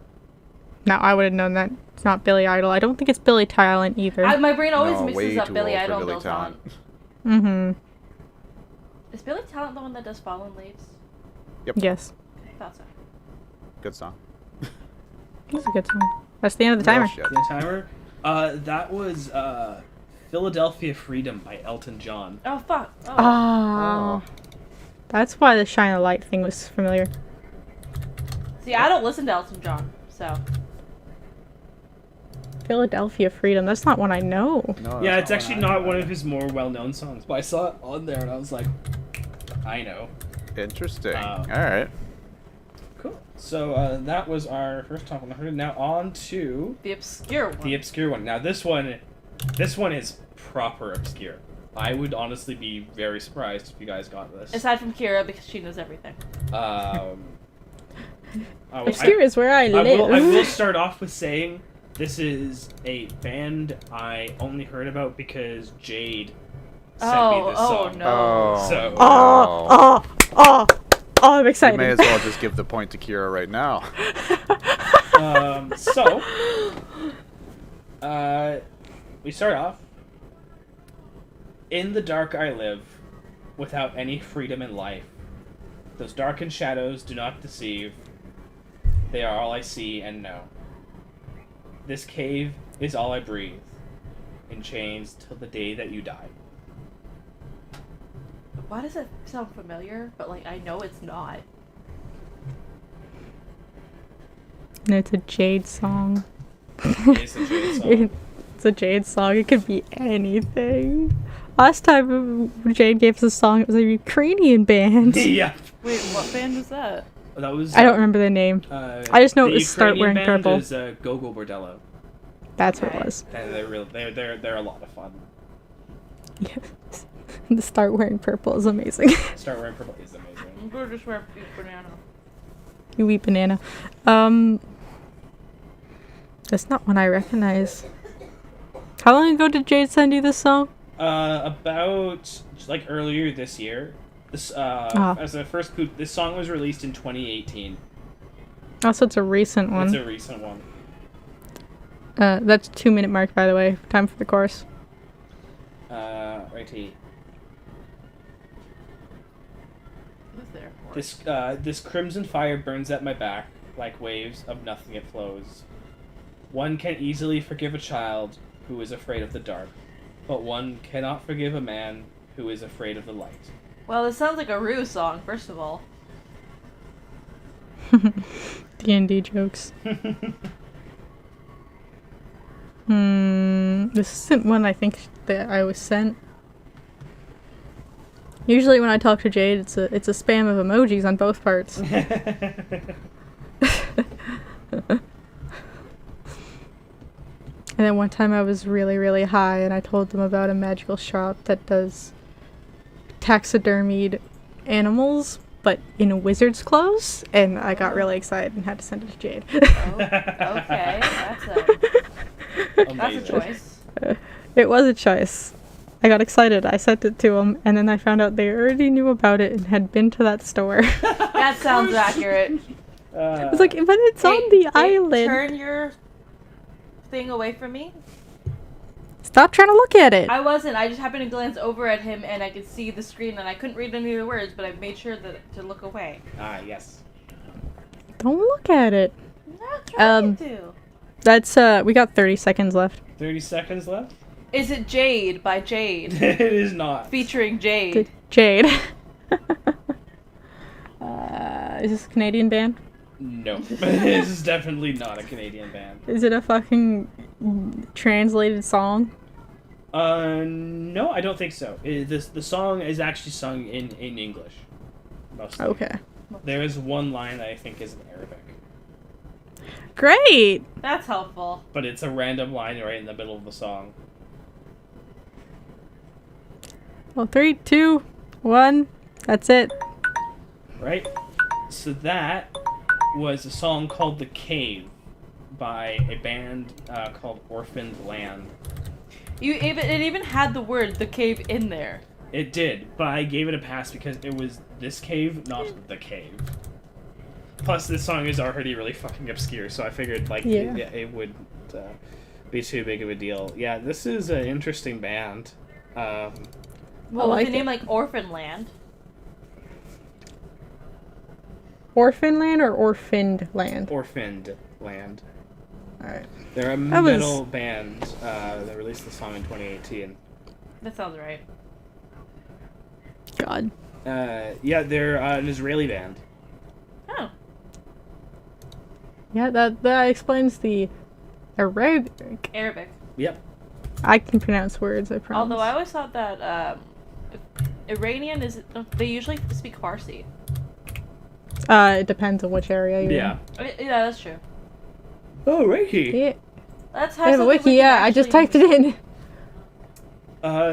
No, I would have known that. It's not Billy Idol. I don't think it's Billy Talent either. My brain always No, way mixes up too Billy old for Idol and Billy Bill Talent. Talent. Mm-hmm. Is Billy Talent the one that does Fallen Leaves? Yes. Thought so. Good song. That's a good song. That's the end of the timer. Oh, shit. The timer. That was Philadelphia Freedom by Elton John. Oh fuck. Oh. Ah. That's why the Shine a Light thing was familiar. See, I don't listen to Elton John, so. Philadelphia Freedom. That's not one I know. No, Yeah, that's it's actually I not know. one of his more well-known songs, but I saw it on there and I was like, I know. Interesting. Oh. Alright. Cool. So that was our first top 100. Now on to The obscure one. the obscure one. Now this one is proper obscure. I would honestly be very surprised if you guys got this. Aside from Kira, because she knows everything. Obscure is where I live. I will start off with saying this is a band I only heard about because Jade sent me this song. no. Oh. So- Oh, I'm You excited. may as well just give the point to Kira right now. We start off. In the dark I live, without any freedom in life. Those darkened shadows do not deceive. They are all I see and know. This cave is all I breathe, in chains till the day that you die. Why does it sound familiar? But like I know it's not. And it's a Jade song. It's a Jade song. It's a Jade song. It could be anything. Last time Jade gave us a song, it was a Ukrainian band. Yeah, Wait, what band was that? that was. I don't remember the name. I just know it the was Start Ukrainian Wearing band Purple. Is Gogo Bordello, That's what Okay. it was. and they're real. They're a lot of fun. Yes. The Start Wearing Purple is amazing. Start Wearing Purple is amazing. I'm gonna just wear a banana. You eat banana. That's not one I recognize. How long ago did Jade send you this song? About like earlier this year. This as a first boot. This song was released in 2018. Also, it's a recent one. It's a recent one. That's 2-minute mark, by the way. Time for the chorus. Righty. Who's there? This crimson fire burns at my back, like waves of nothing it flows. One can easily forgive a child who is afraid of the dark, but one cannot forgive a man who is afraid of the light. Well, this sounds like a Rue song, first of all. D&D jokes. This isn't one I think that I was sent. Usually when I talk to Jade, it's a spam of emojis on both parts. And then one time I was really, really high and I told them about a magical shop that does taxidermied animals, but in wizard's clothes, and I got really excited and had to send it to Jade. Oh, okay. That's a choice. It was a choice. I got excited. I sent it to them, and then I found out they already knew about it and had been to that store. That sounds accurate. I was like, but it's on the island. Turn your thing away from me. Stop trying to look at it. I wasn't. I just happened to glance over at him, and I could see the screen, and I couldn't read any of the words, but I made sure to look away. Yes. Don't look at it. I'm not trying to. That's we got 30 seconds left. 30 seconds left? Is it Jade by Jade? It is not. Featuring Jade. Jade. Is this a Canadian band? No. This is definitely not a Canadian band. Is it a fucking translated song? No, I don't think so. The song is actually sung in English. Mostly. Okay. There is one line that I think is in Arabic. Great! That's helpful. But it's a random line right in the middle of the song. Well, 3, 2, 1. That's it. Right? So that was a song called The Cave by a band called Orphaned Land. It even had the word "the cave" in there. It did, but I gave it a pass because it was this cave, not the cave. Plus, this song is already really fucking obscure, so I figured it would be too big of a deal. Yeah, this is an interesting band. Well, like with a name like Orphan Land. Orphan Land or Orphaned Land? Orphaned Land. Alright. They're a metal band that released the song in 2018. That sounds right. God. Yeah, they're an Israeli band. Oh. Yeah, that explains the Arabic. Yep. I can pronounce words, I promise. Although I always thought that Iranian they usually speak Farsi. It depends on which area you're Yeah. Yeah, that's true. Oh, Reiki. in. Yeah. That's I have a wiki, yeah, I just typed it in.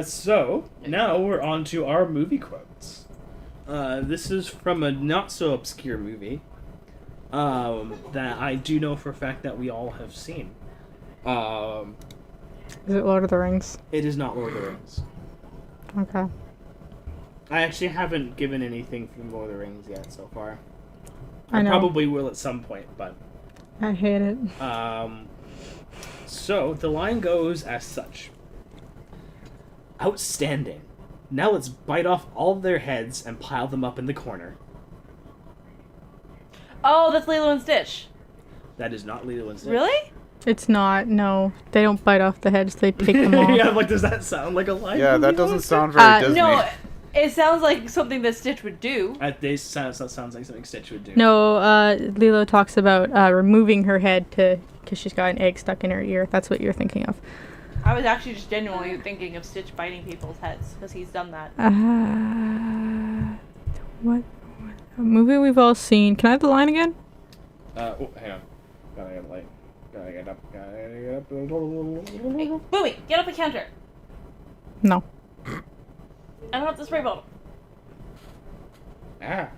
So, now we're on to our movie quotes. This is from a not-so-obscure movie that I do know for a fact that we all have seen. Is it Lord of the Rings? It is not Lord of the Rings. Okay. I actually haven't given anything from Lord of the Rings yet so far. I know. Probably will at some point, but... I hate it. So, the line goes as such. Outstanding. Now let's bite off all their heads and pile them up in the corner. Oh, that's Lilo and Stitch. That is not Lilo and Stitch. Really? It's not, no. They don't bite off the heads, they take them off. Yeah, like, does that sound like a line? Yeah, from that Lilo doesn't and sound Stitch? very Disney. No, it sounds like something that Stitch would do. That sounds like something Stitch would do. No, Lilo talks about removing her head because she's got an egg stuck in her ear. That's what you're thinking of. I was actually just genuinely thinking of Stitch biting people's heads, because he's done that. What? A movie we've all seen. Can I have the line again? Oh, hang on. Gotta get light. Gotta get up. Hey, Boomy, get up and counter. No. I don't have the spray bottle. Ah.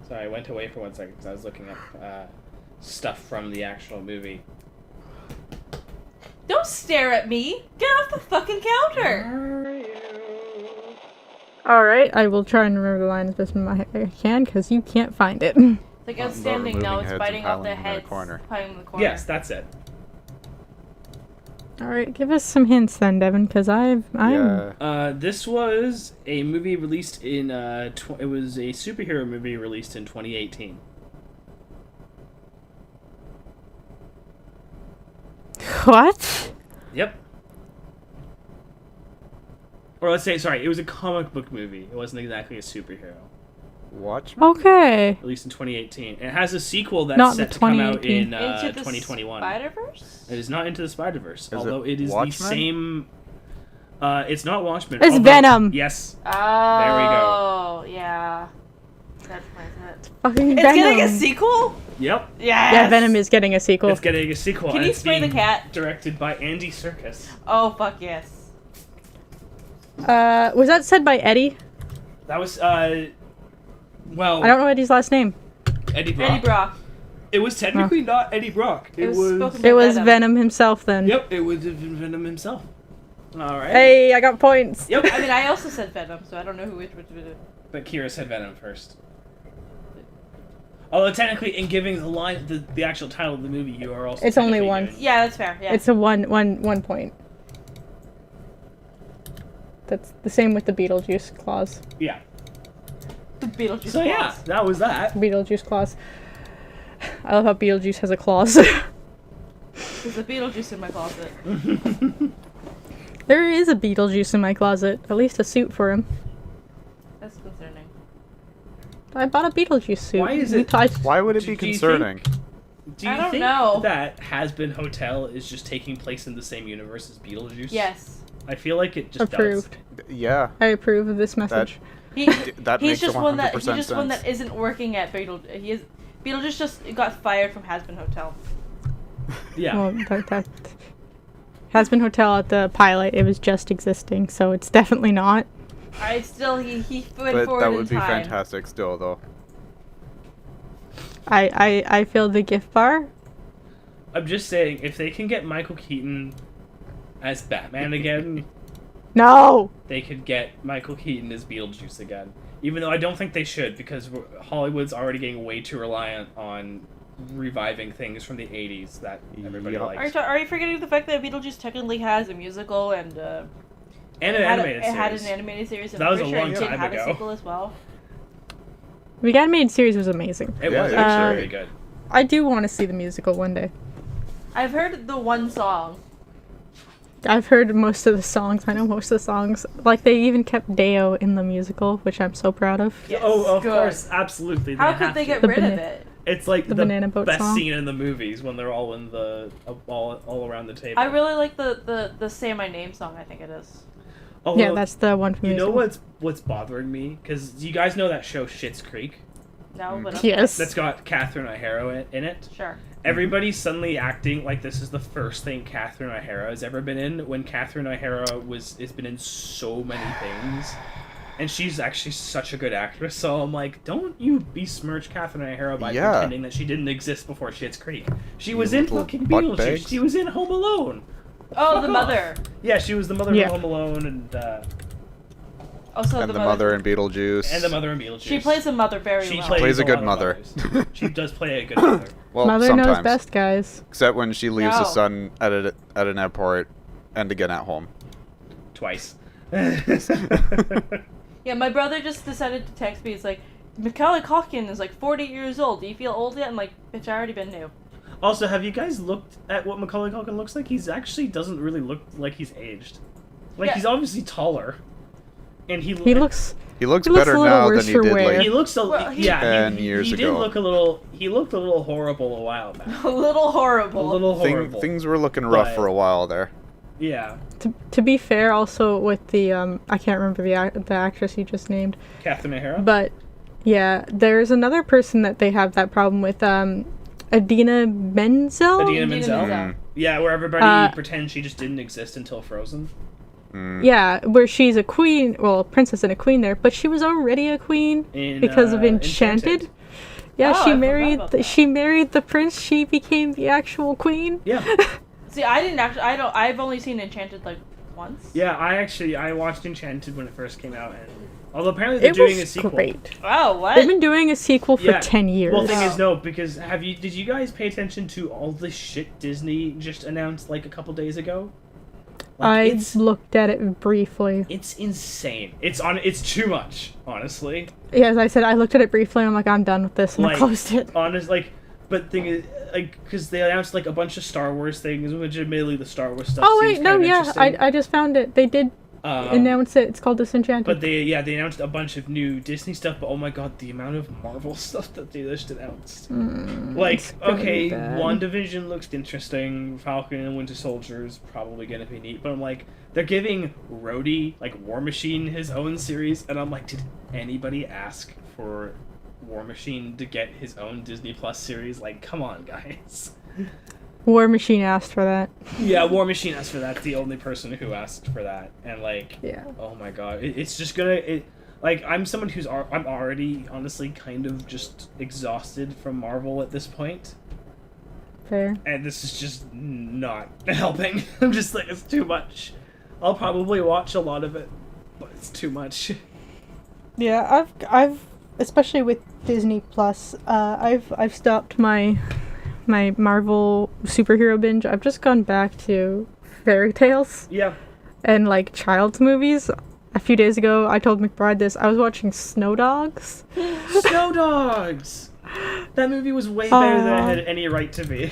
Sorry, I went away for 1 second because I was looking up stuff from the actual movie. Don't stare at me. Get off the fucking counter. Alright, I will try and remember the line as best I can, because you can't find it. It's like outstanding. Now it's heads biting and off the piling them in a heads. corner. Piling in the corner. Yes, that's it. Alright, give us some hints then, Devin, because I'm... Yeah. This was a movie released in it was a superhero movie released in 2018. What? Yep. Or let's say, sorry, it was a comic book movie. It wasn't exactly a superhero. Watchmen? Okay. Released in 2018. It has a sequel that's Not set the to come out 2018. in Into the 2021. Spider-Verse? It is not Into the Spider-Verse, it although it is Watchmen? the same... it's not Watchmen. It's although- Venom. Yes. Oh, There we go. Yeah. That's it. Fucking It's Venom. getting a sequel? Yep. Yes! Yeah, Venom is getting a sequel. It's getting a sequel. Can and you it's spray the being cat? Directed by Andy Serkis. Oh, fuck yes. Was that said by Eddie? That was, well... I don't know Eddie's last name. Eddie Brock. Eddie Brock. It was technically not Eddie Brock. It was spoken It was Venom. Venom himself then. Yep, it was Venom himself. Alright. Hey, I got points. Yep. I mean, I also said Venom, so I don't know which was it. But Kira said Venom first. Although technically, in giving the line, the actual title of the movie, you are also. It's only technically one. giving- Yeah, that's fair. Yeah. It's a one point. That's the same with the Beetlejuice clause. Yeah. the Beetlejuice So yeah, clause. that was that. Beetlejuice clause. I love how Beetlejuice has a clause. There's a Beetlejuice in my closet. There is a Beetlejuice in my closet. At least a suit for him. That's concerning. I bought a Beetlejuice suit. Why is We it- touched- Why would it Do be you think- concerning? Do you I don't think know. that Has Been Hotel is just taking place in the same universe as Beetlejuice? Yes. I feel like it just Approved. Yeah. I approve of this message. He, That he's makes just one that 100% he's just one sense. that isn't working at Beetlejuice just got fired from Has Been Hotel. does. Yeah. Well, that has been Hotel at the pilot. It was just existing, so it's definitely not. I still he went But forward that in would be time. fantastic still, though. I feel the gift bar. I'm just saying, if they can get Michael Keaton as Batman again, No. they could get Michael Keaton as Beetlejuice again. Even though I don't think they should, because Hollywood's already getting way too reliant on reviving things from the 80s that everybody Yup. likes. Are you forgetting the fact that Beetlejuice technically has a musical and And it an had animated it had series. an animated series and That I'm was pretty a sure long it did time have ago. a sequel as well. The animated series was amazing. It Yeah, was it actually was. really good. I do want to see the musical one day. I've heard the one song. I've heard most of the songs. I know most of the songs. Like, they even kept Deo in the musical, which I'm so proud of. Yes, Oh, of good. course, absolutely. How have could they to. get The rid of bana- it? It's like the the Banana Boat best song? scene in the movies when they're all in the all around the table. I really like the Say My Name song, I think it is. Although, Yeah, that's the one from you the know musical. what's bothering me? Because you guys know that show Schitt's Creek No, but okay. Yes. that's got Catherine O'Hara in it. Sure. Everybody's suddenly acting like this is the first thing Catherine O'Hara has ever been in, when Catherine O'Hara has been in so many things, and she's actually such a good actress. So I'm like, don't you besmirch Catherine O'Hara by Yeah. pretending that she didn't exist before Schitt's Creek. She was You in little fucking butt Beetlejuice. bags. She was in Home Alone. Oh, Fuck the off. mother. Yeah, she was the mother Yeah. in Home Alone, and Also And the mother in Beetlejuice. in Beetlejuice. She plays a mother very She well. Plays a lot good of mother. mothers. She does play a good mother. Well, Mother sometimes. knows best, guys. Except when she leaves No. the son at an airport and again at home. Twice. Yeah, my brother just decided to text me. He's like, Macaulay Culkin is like 40 years old. Do you feel old yet? I'm like, bitch, I already been new. Also, have you guys looked at what Macaulay Culkin looks like? He's actually doesn't really look like he's aged. Like, Yeah. he's obviously taller. And He looks... He looks He looks better a little now than worse he for did wear. he like looks a Well, he- 10 he years did ago. look a little he looked a little horrible a while back. A little horrible. A little horrible. Things were looking rough But- for a while there. Yeah. To be fair, also with the, I can't remember the actress you just named. Catherine O'Hara. But, yeah, there's another person that they have that problem with, Adina Menzel? Idina Idina Menzel. Menzel. Yeah, where everybody Uh, pretends she just didn't exist until Frozen. Mm. Yeah, where she's a queen, well, a princess and a queen there, but she was already a queen In, because of Enchanted. Yeah, Oh, I she forgot married about the, that. she married the prince. She became the actual queen. Yeah. See, I didn't actually. I don't. I've only seen Enchanted like once. Yeah, I watched Enchanted when it first came out, and although apparently they're doing a sequel. Great. Oh, what? They've been doing a sequel for Yeah. 10 years. Well, thing is, no, because did you guys pay attention to all the shit Disney just announced like a couple days ago? Like, I looked at it briefly. It's insane. It's too much, honestly. Yeah, as I said, I looked at it briefly and I'm like, I'm done with this, and I Like, closed it. But thing is, like, because they announced like a bunch of Star Wars things, which admittedly the Star Wars stuff. Oh seems wait, no, kind of yeah, interesting. I just found it. They did announce it. It's called Disenchanted. But they announced a bunch of new Disney stuff. But oh my god, the amount of Marvel stuff that they just announced. It's gonna Okay, be bad. WandaVision looks interesting. Falcon and Winter Soldier is probably gonna be neat. But I'm like, they're giving Rhodey, like War Machine, his own series, and I'm like, did anybody ask for War Machine to get his own Disney Plus series? Like, come on, guys. War Machine asked for that. Yeah, War Machine asked for that. The only person who asked for that, and like, Yeah. oh my god, it's just gonna. Like, I'm someone who's I'm already honestly kind of just exhausted from Marvel at this point, Fair. and this is just not helping. I'm just like, it's too much. I'll probably watch a lot of it, but it's too much. Yeah, I've especially with Disney Plus, I've stopped my Marvel superhero binge. I've just gone back to fairy tales Yeah. and like child's movies. A few days ago, I told McBride this. I was watching Snow Dogs. Snow Dogs. That movie was way better than it had any right to be.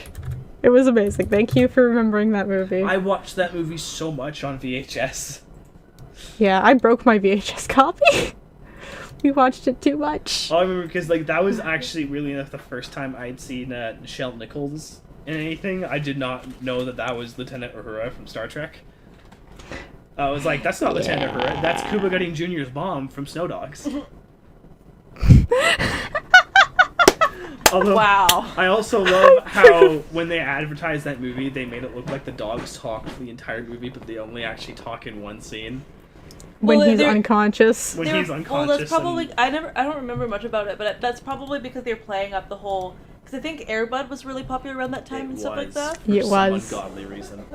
It was amazing. Thank you for remembering that movie. I watched that movie so much on VHS. Yeah, I broke my VHS copy. We watched it too much. I remember because like that was actually really enough the first time I'd seen Nichelle Nichols in anything. I did not know that was Lieutenant Uhura from Star Trek. I was like, that's not Lieutenant Uhura. That's Cuba Gooding Jr.'s mom from Snow Dogs. Although, Wow. I also love how when they advertised that movie, they made it look like the dogs talk for the entire movie, but they only actually talk in one scene When Well, he's they're- unconscious. when They he's were- unconscious. Well, that's probably. and- I don't remember much about it, but that's probably because they're playing up the whole. Because I think Air Bud was really popular around that time and stuff like that. For It some was. ungodly reason.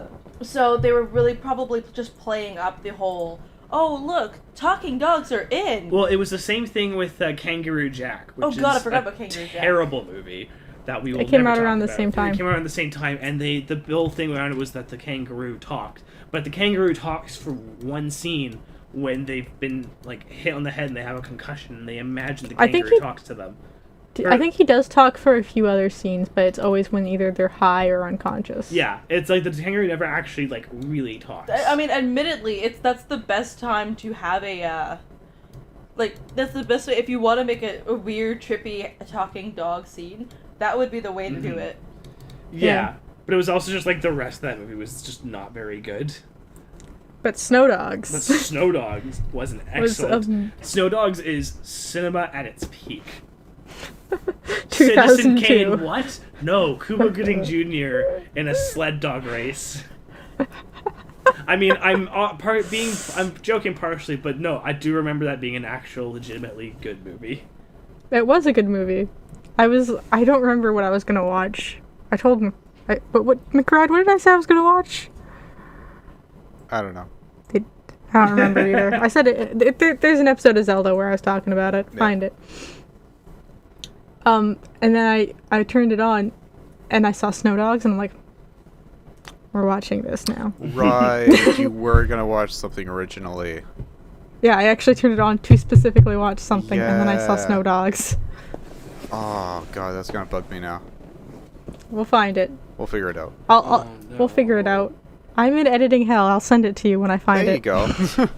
So they were really probably just playing up the whole. Oh look, talking dogs are in. Well, it was the same thing with Kangaroo Jack, which Oh, God, I is forgot a about Kangaroo Jack. terrible movie that we will It came never out talk around the about. same time. It came out around the same time, and the whole thing around it was that the kangaroo talked, but the kangaroo talks for one scene when they've been like hit on the head and they have a concussion, and they imagine the I think kangaroo he- talks to them. I think he does talk for a few other scenes, but it's always when either they're high or unconscious. Yeah, it's like the kangaroo never actually like really talks. I mean, admittedly, that's the best time to have a. That's the best way if you want to make a weird, trippy talking dog scene. That would be the way to do Mhm. it. yeah. Yeah. But it was also just like the rest of that movie was just not very good. But Snow Dogs But Snow Dogs was an was excellent. Snow Dogs is cinema at its peak. 2002. Citizen Kane, what? No, Cuba Gooding Jr. in a sled dog race. I mean, I'm joking partially, but no, I do remember that being an actual, legitimately good movie. It was a good movie. I don't remember what I was gonna watch. I told him, McBride, what did I say I was gonna watch? I don't know. I don't remember either. I said there's an episode of Zelda where I was talking about it. Yeah. Find it. And then I turned it on, and I saw Snow Dogs, and I'm like, we're watching this now. Right, you were gonna watch something originally. Yeah, I actually turned it on to specifically watch something, and then I saw Yeah. Snow Dogs. Oh god, that's gonna bug me now. We'll find it. We'll figure it out. We'll figure it out. I'm in editing hell. I'll send it to you when I find There it. you go.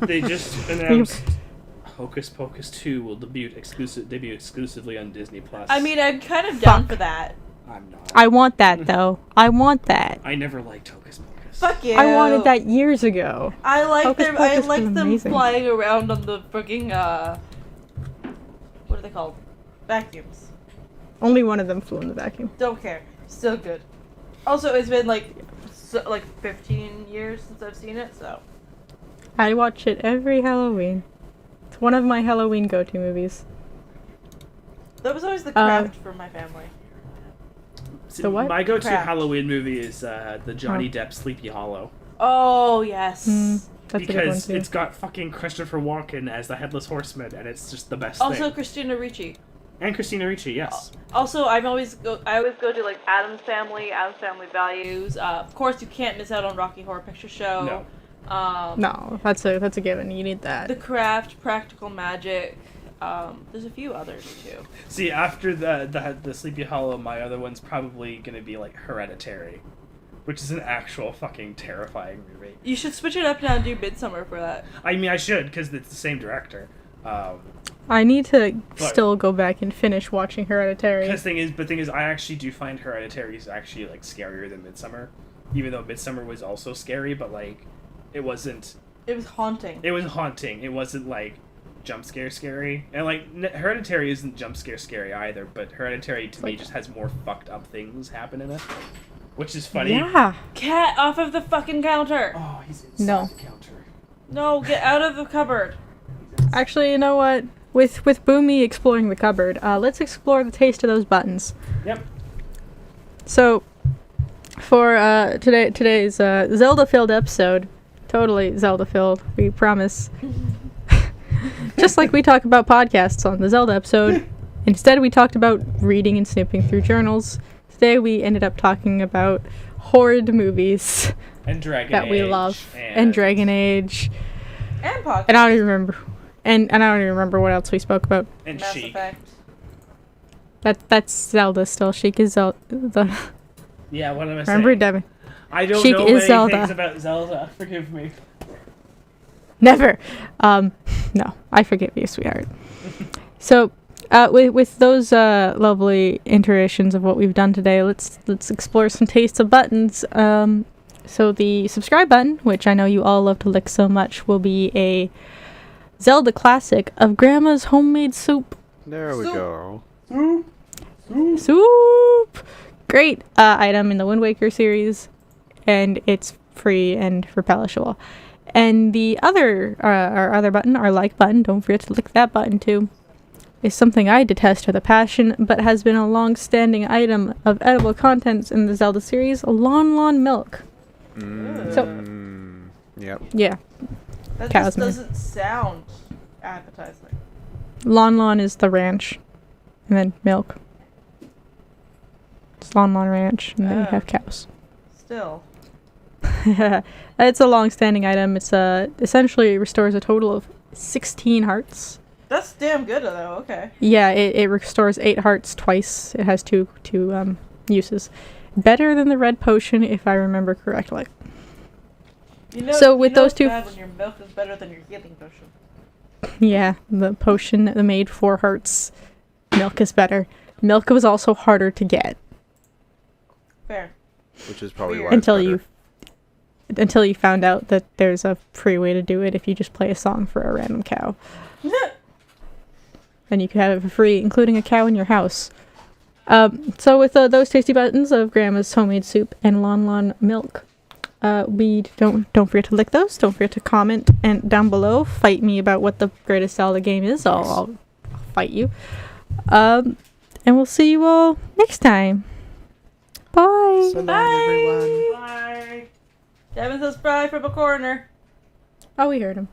They just announced Hocus Pocus 2 will debut exclusively on Disney Plus. I mean, I'm kind of down Fuck. for that. I'm not. I want that though. I want that. I never liked Hocus Pocus. Fuck you. I wanted that years ago. I like Hocus them. I Pocus like was them amazing. flying around on the freaking what are they called? Vacuums. Only one of them flew in the vacuum. Don't care. Still good. Also, it's been like 15 years since I've seen it, so. I watch it every Halloween. It's one of my Halloween go-to movies. That was always the craft for my family. The what? My go-to Crap. Halloween movie is the Johnny Depp Sleepy Hollow. Oh yes. That's a good one Because too. it's got fucking Christopher Walken as the Headless Horseman, and it's just the best Also thing. Christina Ricci. And Christina Ricci, yes. Also, I always go to like Addams Family Values. Of course, you can't miss out on Rocky Horror Picture Show. No. No, that's a given. You need that. The Craft, Practical Magic. There's a few others too. See, after the Sleepy Hollow, my other one's probably gonna be like Hereditary, which is an actual fucking terrifying movie. You should switch it up now and do Midsummer for that. I mean, I should, because it's the same director. I need to But- still go back and finish watching Hereditary. Because thing is, I actually do find Hereditary is actually like scarier than Midsummer, even though Midsummer was also scary, but like, it wasn't. It was haunting. It was haunting. It wasn't like jump scare scary, and like Hereditary isn't jump scare scary either. But Hereditary to me just has more fucked up things happen in it, which is funny. Yeah. Cat off of the fucking counter. Oh, he's inside No. the counter. No, get out of the cupboard. Actually, you know what? With Boomy exploring the cupboard, let's explore the taste of those buttons. Yep. So, for today's Zelda-filled episode, totally Zelda-filled, we promise. Just like we talk about podcasts on the Zelda episode, instead we talked about reading and snooping through journals. Today we ended up talking about horrid movies And Dragon that Age. we love, and Dragon Age, And podcast. and I don't even remember, and I don't even remember what else we spoke about. And Mass Sheik. Effect. That's Zelda still. Sheik is Zelda. Yeah, what am I Remember, saying? Devin? I don't Sheik know is many Zelda. things about Zelda. Forgive me. Never. No, I forgive you, sweetheart. So, with those lovely iterations of what we've done today, let's explore some tastes of buttons. So the subscribe button, which I know you all love to lick so much, will be a Zelda classic of Grandma's homemade soup. There we Soup. go. Soup! Great item in the Wind Waker series, and it's free and replenishable. And the other, our other button, our like button, don't forget to lick that button too, is something I detest with a passion, but has been a long-standing item of edible contents in the Zelda series, Lon milk. Yep. Yeah, That Cow's just milk. doesn't sound appetizing. Lon is the ranch, and then milk. It's Lon Ranch, and then you Oh. have cows. Still. It's a long-standing item. It's essentially restores a total of 16 hearts. That's damn good though. Okay. Yeah, it restores 8 hearts twice. It has two uses. Better than the red potion, if I remember correctly. You know, So with you know those it's two- bad when your milk is better than your healing potion. Yeah, the potion that made 4 hearts. Milk is better. Milk was also harder to get Fair. Which is probably why until it's until you found out that there's a free way to do it if you just play a song for a random cow. And you can have it for free, including a cow in your house. So with those tasty buttons of Grandma's homemade soup and Lon milk, we don't forget to lick those. Don't forget to comment and down below fight me about what the greatest Zelda game is. I'll fight you. And we'll see you all next time. Bye. So long, Bye. everyone. Bye. Devin says fry from a corner. Oh, we heard him.